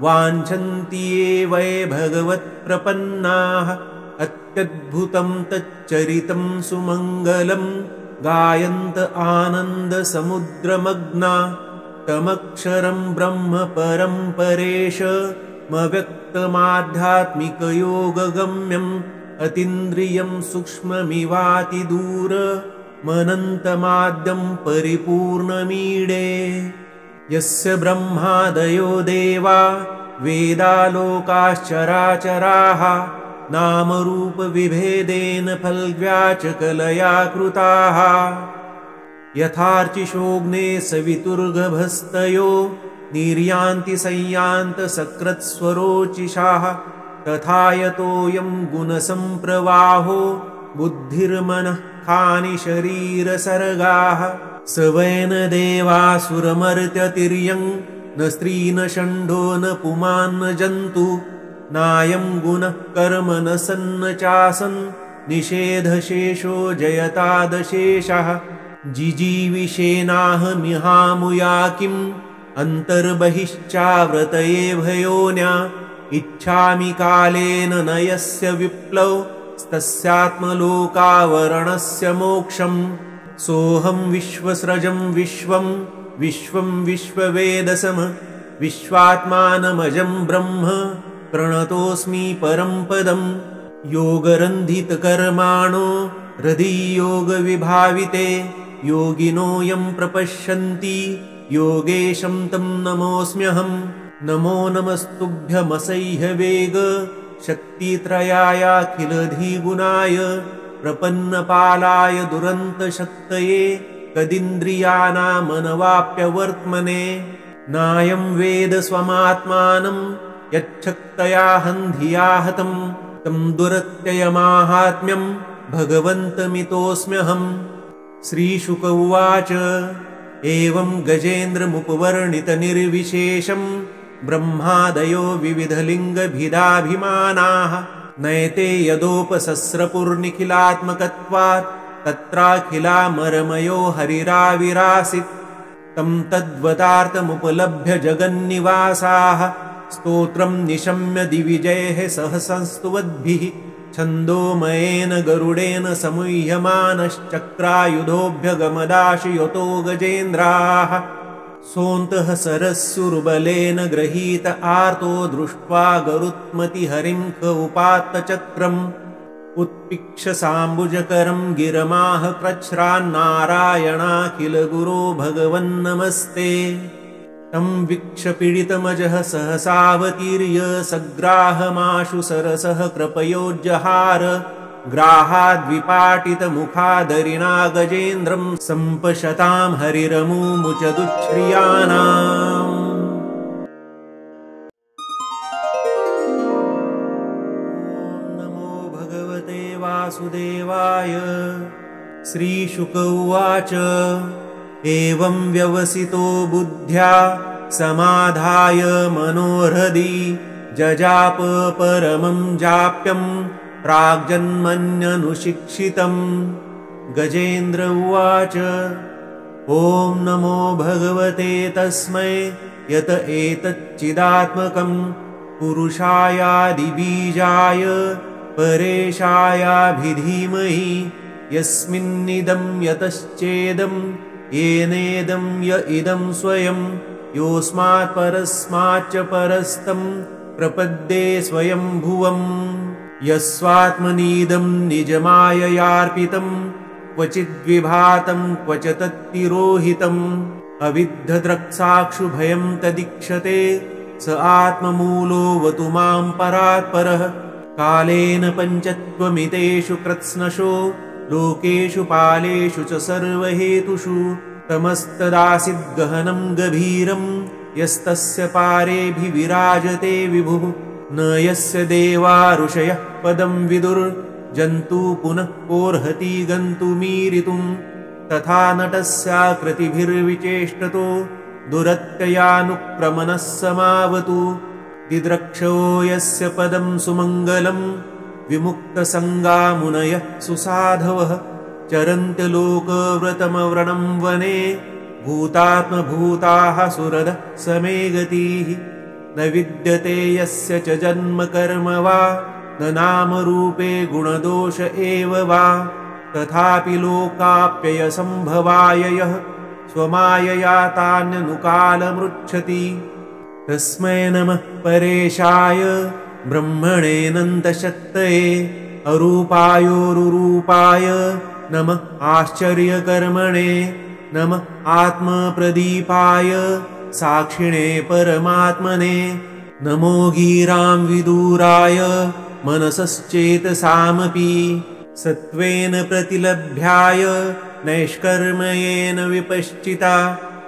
वाञ्छन्ति ये वै भगवत्प्रपन्नाः अत्यद्भुतं तच्चरितं सुमङ्गलं गायन्त आनन्दसमुद्रमग्ना तमक्षरं ब्रह्म परं परेशमव्यक्तमाध्यात्मिकयोगगम्यम् अतीन्द्रियं सूक्ष्ममिवातिदूरमनन्तमाद्यं परिपूर्णमीडे यस्य ब्रह्मादयो देवा वेदालोकाश्चराचराः नामरूपविभेदेन फल्व्याचकलया कृताः यथार्चिषोऽग्ने सवितुर्गभस्तयो निर्यान्ति संयान्तसकृत्स्वरोचिषाः तथा यतोऽयं गुणसम्प्रवाहो बुद्धिर्मनः खानि शरीरसर्गाः स वै न देवासुरमर्त्यतिर्यं न स्त्री न षण्ढो न पुमान् न जन्तु नायं गुणः कर्म न सन्न चासन् निषेधशेषो जयतादशेषः जिजीविषेनाहमिहामुया किम् अन्तर्बहिश्चाव्रतये भयोन्या इच्छामि कालेन न यस्य विप्लवस्तस्यात्मलोकावरणस्य मोक्षम् सोऽहं विश्वस्रजं विश्वं विश्वं विश्ववेदसम विश्वात्मानमजं ब्रह्म प्रणतोऽस्मि परं पदम् योगरन्धितकर्माणो हृदि-योगविभाविते योगिनो यं प्रपश्यन्ति योगेशं तं नमोऽस्म्यहम् नमो नमस्तुभ्यमसह्यवेग शक्तित्रयायाखिलधिगुणाय प्रपन्नपालाय दुरन्तशक्तये कदिन्द्रियाणामनवाप्यवर्त्मने नायं वेद स्वमात्मानं यच्छक्तया हन्धिया हतं तं दुरत्ययमाहात्म्यं भगवन्तमितोऽस्म्यहम् श्रीशुक उवाच एवं गजेन्द्रमुपवर्णितनिर्विशेषं ब्रह्मादयो विविधलिङ्गभिदाभिमानाः नयते यदोपसस्रपुर्निखिलात्मकत्वात् तत्राखिलामरमयो हरिराविरासीत् तं तद्वतार्थमुपलभ्य जगन्निवासाः स्तोत्रं निशम्य दिविजयः सह संस्तुवद्भिः छन्दोमयेन गरुडेन समुह्यमानश्चक्रायुधोऽभ्यगमदाशयतो गजेन्द्राः सोऽन्तः सरस्सुर्बलेन गृहीत आर्तो दृष्ट्वा गरुत्मतिहरिं ख उपात्तचक्रम् उत्पिक्षसाम्बुजकरं गिरमाह कृच्छ्रान्नारायणाखिलगुरो भगवन्नमस्ते तं वीक्ष्य सहसावतीर्य सग्राहमाशु सरसः कृपयोज्जहार ग्राहाद्विपाटितमुखादरिणा गजेन्द्रं सम्पशतां हरिरमुमुचदुच्छ्रियाणाम्। नमो भगवते वासुदेवाय। श्रीशुक उवाच एवं व्यवसितो बुद्ध्या समाधाय मनोहृदि जजाप परमं जाप्यं प्राग्जन्मन्यनुशिक्षितम्। गजेन्द्र उवाच ॐ नमो भगवते तस्मै यत एतच्चिदात्मकं पुरुषायादिबीजाय परेशायाभिधीमहि यस्मिन्निदं यतश्चेदं येनेदं य इदं स्वयं योऽस्मात् परस्माच्च परस्तं प्रपद्ये स्वयंभुवम्। यस्वात्मनीदं निजमाययार्पितं क्वचिद्विभातं क्वच तत्तिरोहितम् अविद्धद्रक्साक्षुभयं तदीक्षते स आत्ममूलोऽवतु मां परात्परः। कालेन पञ्चत्वमितेषु कृत्स्नशो लोकेषु पालेषु च सर्वहेतुषु तमस्तदासीद्गहनं गभीरं यस्तस्य पारेऽभिविराजते विभुः। न यस्य देवा ऋषयः पदं विदुर्जन्तु पुनः कोर्हति गन्तुमीरितुं तथा नटस्याकृतिभिर्विचेष्टतो दुरत्ययानुक्रमणः समावतु। दिद्रक्षो यस्य पदं सुमङ्गलं विमुक्तसङ्गा मुनयः सुसाधवः चरन्त्यलोकव्रतमव्रणं वने भूतात्मभूताः सुरदः समे गतिः। न विद्यते यस्य च जन्म कर्म वा न नामरूपे गुणदोष एव वा तथापि लोकाप्ययसम्भवाय यः स्वमायया तान्यनुकालमृच्छति। तस्मै नमः परेशाय ब्रह्मणेऽनन्तशक्तये अरूपायोरुरूपाय नमः आश्चर्यकर्मणे नमः आत्मप्रदीपाय साक्षिणे परमात्मने। नमो गीरां विदूराय मनसश्चेतसामपि सत्त्वेन प्रतिलभ्याय नैष्कर्म्येन विपश्चिता।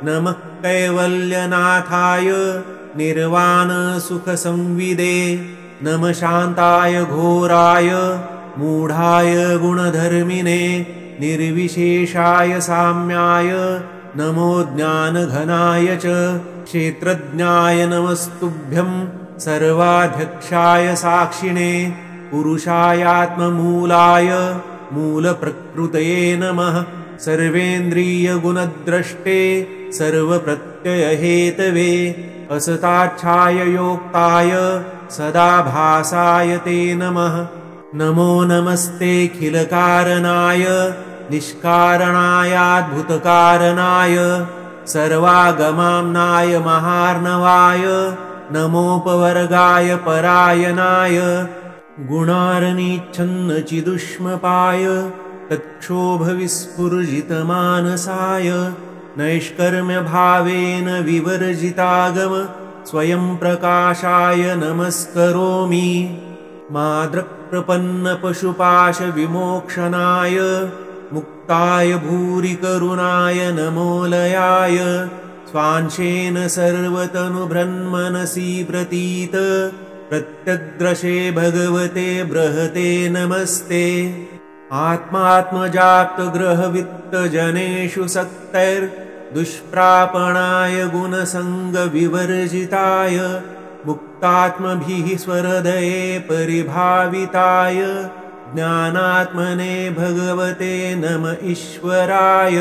नमः कैवल्यनाथाय निर्वाणसुखसंविदे नमः शान्ताय घोराय मूढाय गुणधर्मिणे निर्विशेषाय साम्याय नमो ज्ञानघनाय च क्षेत्रज्ञाय नमस्तुभ्यं सर्वाध्यक्षाय साक्षिणे पुरुषायात्ममूलाय मूलप्रकृतये नमः। सर्वेन्द्रियगुणद्रष्टे सर्वप्रत्ययहेतवे असताच्छाय योक्ताय सदाभासाय ते नमः। नमो नमस्तेऽखिलकारणाय निष्कारणायाद्भुतकारणाय सर्वागमाम्नाय महार्णवाय नमोपवर्गाय परायणाय गुणार्निच्छन्नचिदुष्मपाय तत्क्षोभविस्फुर्जितमानसाय नैष्कर्म्यभावेन विवर्जितागम स्वयं प्रकाशाय नमस्करोमि। माद्रप्रपन्नपशुपाशविमोक्षणाय मुक्ताय भूरिकरुणाय नमोलयाय स्वांशेन सर्वतनुभृन्मनसि प्रतीत प्रत्यग्रशे भगवते बृहते नमस्ते। आत्मात्मजाप्तग्रहवित्तजनेषु सक्तैर्दुष्प्रापणाय गुणसङ्गविवर्जिताय मुक्तात्मभिः स्वहृदये परिभाविताय ज्ञानात्मने भगवते नम ईश्वराय।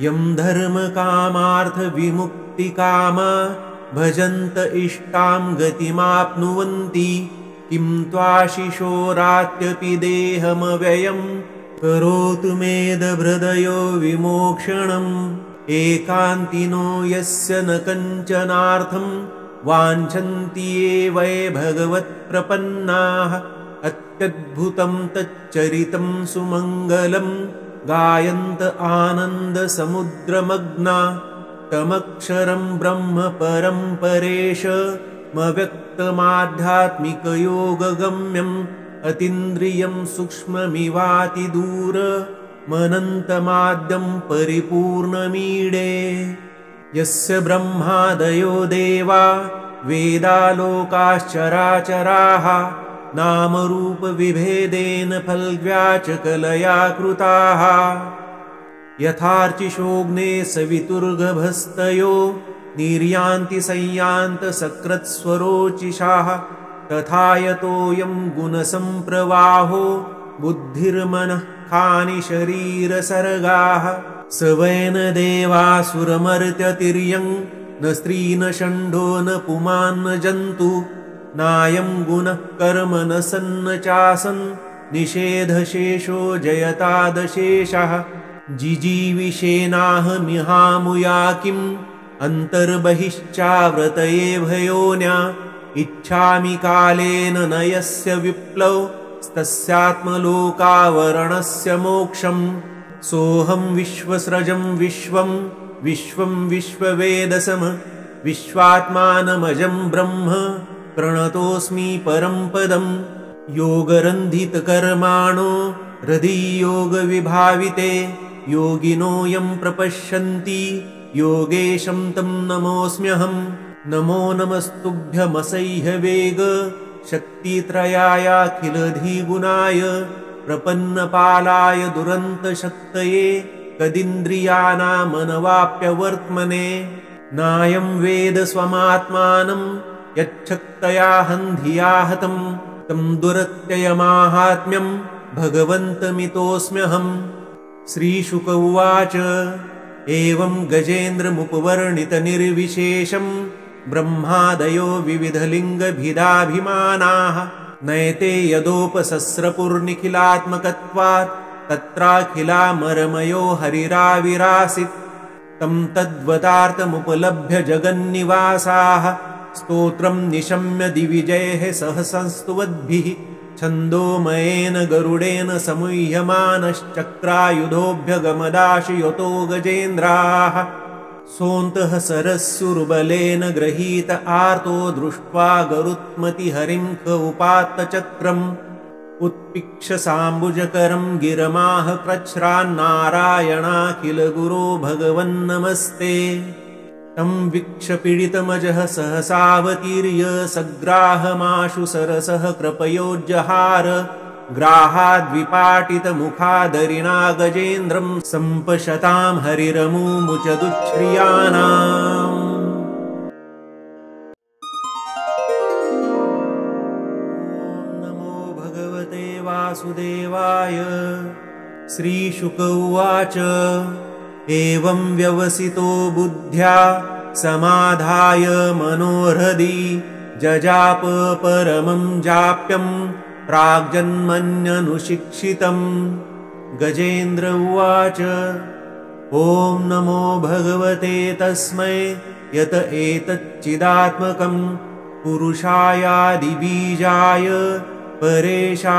यं धर्मकामार्थविमुक्तिकामा भजन्त इष्टां गतिमाप्नुवन्ति किं त्वाशिशोरात्यपि देहमव्ययं करोतु मेदभृदयो विमोक्षणम्। एकान्तिनो यस्य न कञ्चनार्थं वाञ्छन्ति ये वै भगवत्प्रपन्नाः अत्यद्भुतं तच्चरितं सुमङ्गलं गायन्त आनन्दसमुद्रमग्ना तमक्षरं ब्रह्म परं परेशमव्यक्तमाध्यात्मिकयोगगम्यं अतीन्द्रियं सूक्ष्ममिवातिदूर मनन्तमाद्यं परिपूर्णमीडे यस्य ब्रह्मादयो देवा वेदालोकाश्चराचराः नामरूपविभेदेन फल्व्याचकलया कृताः यथार्चिषोऽग्ने सवितुर्गभस्तयो निर्यान्ति संयान्तसकृत्स्वरोचिषाः तथा यतोऽयं गुणसम्प्रवाहो बुद्धिर्मनः खानि शरीरसर्गाः स वै न देवासुरमर्त्यतिर्यं न स्त्री न षण्डो न पुमान् न जन्तु नायं गुणः कर्म न सन्न चासन् निषेधशेषो जयतादशेषः जिजीविषेनाहमिहामुया किम् अन्तर्बहिश्चाव्रतये भयोन्या इच्छामि कालेन न यस्य विप्लवस्तस्यात्मलोकावरणस्य मोक्षम् सोऽहं विश्वस्रजं विश्वं विश्वं विश्ववेदसम विश्वात्मानमजं ब्रह्म प्रणतोऽस्मि परं पदम् योगरन्धितकर्माणो हृदीयोगविभाविते योगिनो यं प्रपश्यन्ति योगेशं तं नमोऽस्म्यहम् नमो नमस्तुभ्यमसह्यवेग शक्तित्रयायाखिलधिगुणाय प्रपन्नपालाय दुरन्तशक्तये कदिन्द्रियाणामनवाप्यवर्त्मने नायं वेद स्वमात्मानं यच्छक्तया हन्धिया हतं तं दुरत्ययमाहात्म्यं भगवन्तमितोऽस्म्यहम् श्रीशुक उवाच एवं गजेन्द्रमुपवर्णितनिर्विशेषं ब्रह्मादयो विविधलिङ्गभिदाभिमानाः नयते यदोपसस्रपुर्निखिलात्मकत्वात् तत्राखिलामरमयो हरिराविरासीत् तं तद्वतार्थमुपलभ्य जगन्निवासाः स्तोत्रं निशम्य दिविजयैः सह संस्तुवद्भिः छन्दोमयेन गरुडेन समुह्यमानश्चक्रायुधोऽभ्यगमदाशु गजेन्द्राः सोऽन्तः सरस्युर्बलेन गृहीत आर्तो दृष्ट्वा गरुत्मतिहरिं ख उपात्तचक्रम् उत्पिक्षसाम्बुजकरं गिरमाह कृच्छ्रान्नारायणाखिलगुरो भगवन्नमस्ते तं वीक्ष्य सहसावतीर्य सग्राहमाशु सरसः कृपयोज्जहार ग्राहाद्विपाटितमुखादरिणा गजेन्द्रं सम्पशतां हरिरमुमुचदुच्छ्रियाणाम् नमो भगवते वासुदेवाय श्रीशुक उवाच एवं व्यवसितो बुद्ध्या समाधाय मनोहृदि जजाप परमं जाप्यं प्राग्जन्मन्यनुशिक्षितम् गजेन्द्र उवाच ॐ नमो भगवते तस्मै यत एतच्चिदात्मकं पुरुषायादिबीजाय परेशायाभिधीमहि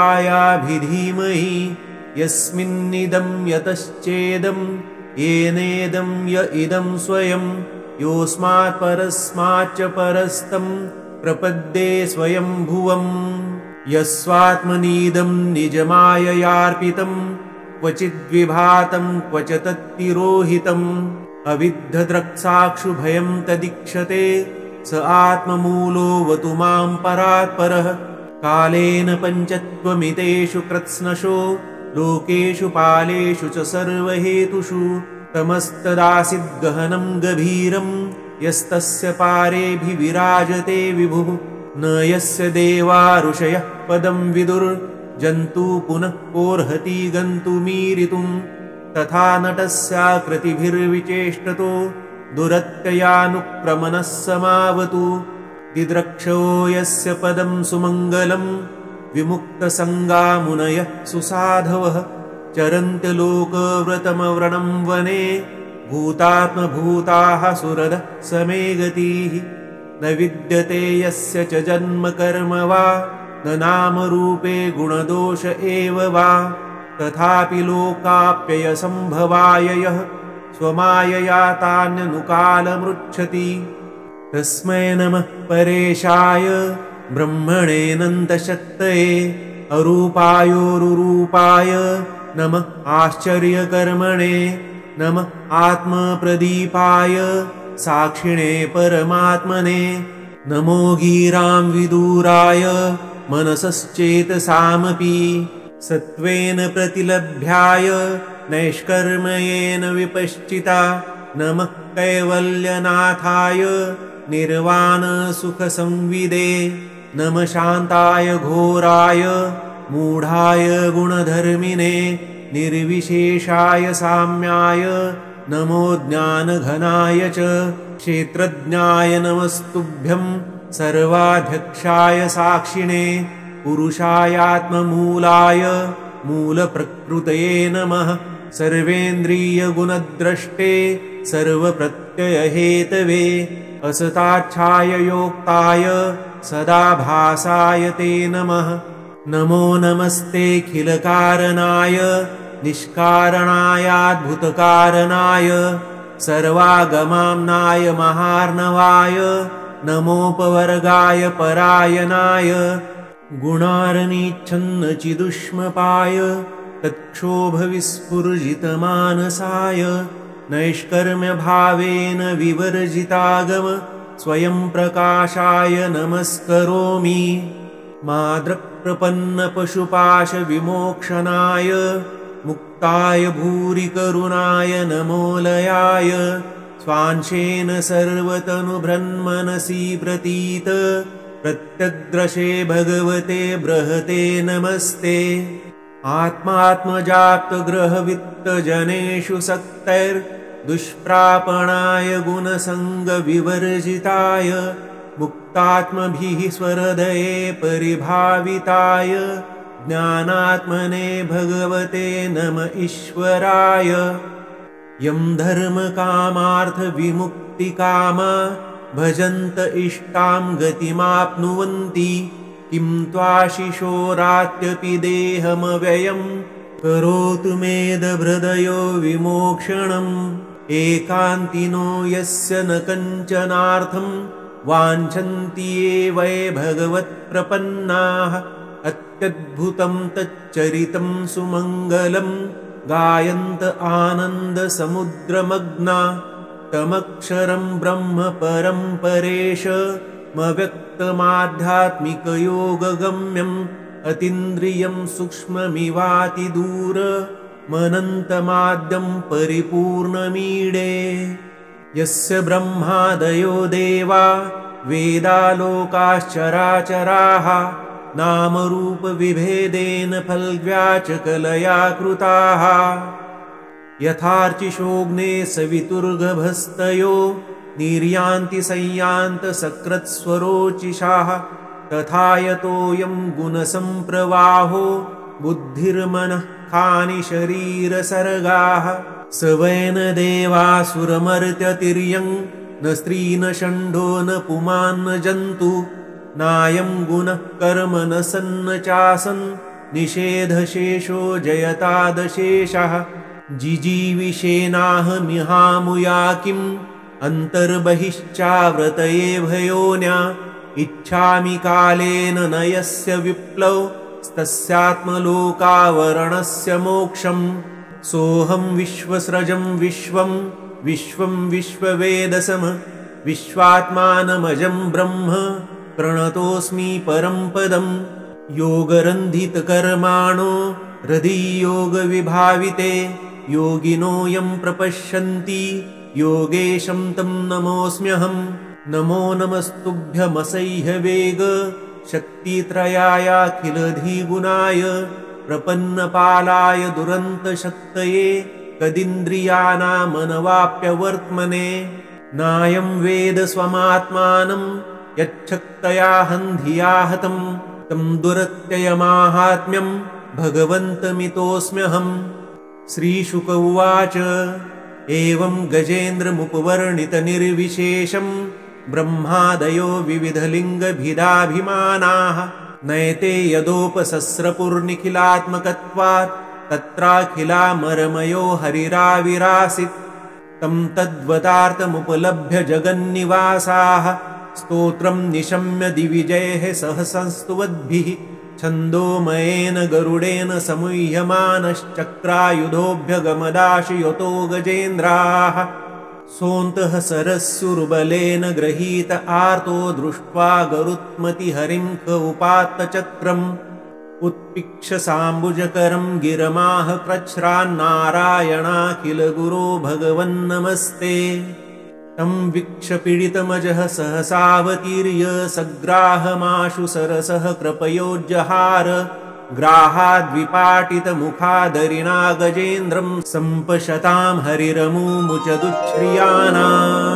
यस्मिन्निदं यतश्चेदं येनेदं य इदं स्वयं योऽस्मात् परस्माच्च परस्तं प्रपद्ये स्वयंभुवम् यस्वात्मनीदं निजमाययार्पितं क्वचिद्विभातं क्वच तत्तिरोहितम् अविद्धद्रक्साक्षुभयं तदीक्षते स आत्ममूलोऽवतु मां परात्परः कालेन पञ्चत्वमितेषु कृत्स्नशो लोकेषु पालेषु च सर्वहेतुषु तमस्तदासीद्गहनं गभीरं यस्तस्य पारेऽभिविराजते विभुः न यस्य देवा ऋषयः पदं विदुर्जन्तु पुनः कोर्हति गन्तुमीरितुं तथा नटस्याकृतिभिर्विचेष्टतो दुरत्ययानुक्रमणः समावतु दिद्रक्षो यस्य पदं सुमङ्गलं विमुक्तसङ्गामुनयः सुसाधवः चरन्त्यलोकव्रतमव्रणं वने भूतात्मभूताः सुरदः समे गतिः न विद्यते यस्य च जन्म कर्म वा न नामरूपे गुणदोष एव वा तथापि लोकाप्ययसम्भवाय यः स्वमायया तान्यनुकालमृच्छति तस्मै नमः परेशाय ब्रह्मणेऽनन्तशक्तये अरूपायोरुरूपाय नमः आश्चर्यकर्मणे नमः आत्मप्रदीपाय साक्षिणे परमात्मने नमो गीरां विदूराय मनसश्चेतसामपि सत्त्वेन प्रतिलभ्याय नैष्कर्म्येन विपश्चिता नमः कैवल्यनाथाय निर्वाणसुखसंविदे नमः शान्ताय घोराय मूढाय गुणधर्मिणे निर्विशेषाय साम्याय नमो ज्ञानघनाय च क्षेत्रज्ञाय नमस्तुभ्यं सर्वाध्यक्षाय साक्षिणे पुरुषायात्ममूलाय मूलप्रकृतये नमः सर्वेन्द्रियगुणद्रष्टे सर्वप्रत्ययहेतवे असताच्छाय योक्ताय सदाभासाय ते नमः नमो नमस्तेऽखिलकारणाय निष्कारणायाद्भुतकारणाय सर्वागमाम्नाय महार्णवाय नमोपवर्गाय परायणाय गुणार्निच्छन्नचिदुष्मपाय तत्क्षोभविस्फुर्जितमानसाय नैष्कर्म्यभावेन विवर्जितागम स्वयं प्रकाशाय नमस्करोमि माद्रप्रपन्नपशुपाशविमोक्षणाय मुक्ताय भूरिकरुणाय नमोलयाय स्वांशेन सर्वतनुभृन्मनसि प्रतीत प्रत्यग्द्रशे भगवते बृहते नमस्ते आत्मात्मजाप्तग्रहवित्तजनेषु सक्तैर्दुष्प्रापणाय गुणसङ्गविवर्जिताय मुक्तात्मभिः स्वहृदये परिभाविताय ज्ञानात्मने भगवते नम ईश्वराय यं धर्मकामार्थविमुक्तिकामा भजन्त इष्टां गतिमाप्नुवन्ति किं त्वाशिशोरात्यपि देहमव्ययं करोतु मेदभृदयो विमोक्षणम् एकान्तिनो यस्य न कञ्चनार्थं वाञ्छन्ति ये वै भगवत्प्रपन्नाः अत्यद्भुतं तच्चरितं सुमङ्गलं गायन्त आनन्दसमुद्रमग्ना तमक्षरं ब्रह्म परं परेशमव्यक्तमाध्यात्मिकयोगगम्यम् अतीन्द्रियं सूक्ष्ममिवातिदूरमनन्तमाद्यं परिपूर्णमीडे यस्य ब्रह्मादयो देवा वेदालोकाश्चराचराः नामरूपविभेदेन फल्व्याचकलया कृताः यथार्चिषोऽग्ने सवितुर्गभस्तयो निर्यान्ति संयान्तसकृत्स्वरोचिषाः तथा यतोऽयं गुणसम्प्रवाहो बुद्धिर्मनः खानि शरीरसर्गाः स वै न देवासुरमर्त्यतिर्यं न स्त्री न षण्डो न पुमान् न जन्तु नायं गुणः कर्म न सन्न चासन् निषेधशेषो जयतादशेषः जिजीविषेनाहमिहामुया किम् अन्तर्बहिश्चाव्रतये भयोन्या इच्छामि कालेन न यस्य विप्लवस्तस्यात्मलोकावरणस्य मोक्षम् सोऽहं विश्वस्रजं विश्वं विश्वं विश्ववेदसम विश्वात्मानमजं ब्रह्म प्रणतोऽस्मि परं पदम् योगरन्धितकर्माणो हृदीयोगविभाविते योगिनो यं प्रपश्यन्ति योगेशं तं नमोऽस्म्यहम् नमो नमस्तुभ्यमसह्यवेग शक्तित्रयायाखिलधिगुणाय प्रपन्नपालाय दुरन्तशक्तये कदिन्द्रियाणामनवाप्यवर्त्मने नायं वेद स्वमात्मानं यच्छक्तया हन्धिया हतं तं दुरत्ययमाहात्म्यं भगवन्तमितोऽस्म्यहम् श्रीशुक उवाच एवं गजेन्द्रमुपवर्णितनिर्विशेषं ब्रह्मादयो विविधलिङ्गभिदाभिमानाः नयते यदोपसस्रपुर्निखिलात्मकत्वात् तत्राखिलामरमयो हरिराविरासीत् तं तद्वतार्थमुपलभ्य जगन्निवासाः स्तोत्रं निशम्य दिविजैः सह संस्तुवद्भिः छन्दोमयेन गरुडेन समुह्यमानश्चक्रायुधोऽभ्यगमदाशयतो गजेन्द्राः सोऽन्तः सरस्युर्बलेन गृहीत आर्तो दृष्ट्वा गरुत्मतिहरिं क उपात्तचक्रम् उत्पिक्षसाम्बुजकरं गिरमाह प्रच्छ्रान्नारायणाखिल गुरो भगवन्नमस्ते तं वीक्ष्य पीडितमजः सहसावतीर्य सग्राहमाशु सरसः कृपयोज्जहार ग्राहाद्विपाटितमुखादरिणा गजेन्द्रं सम्पशतां हरिरमुमुचदुच्छ्रियाणाम्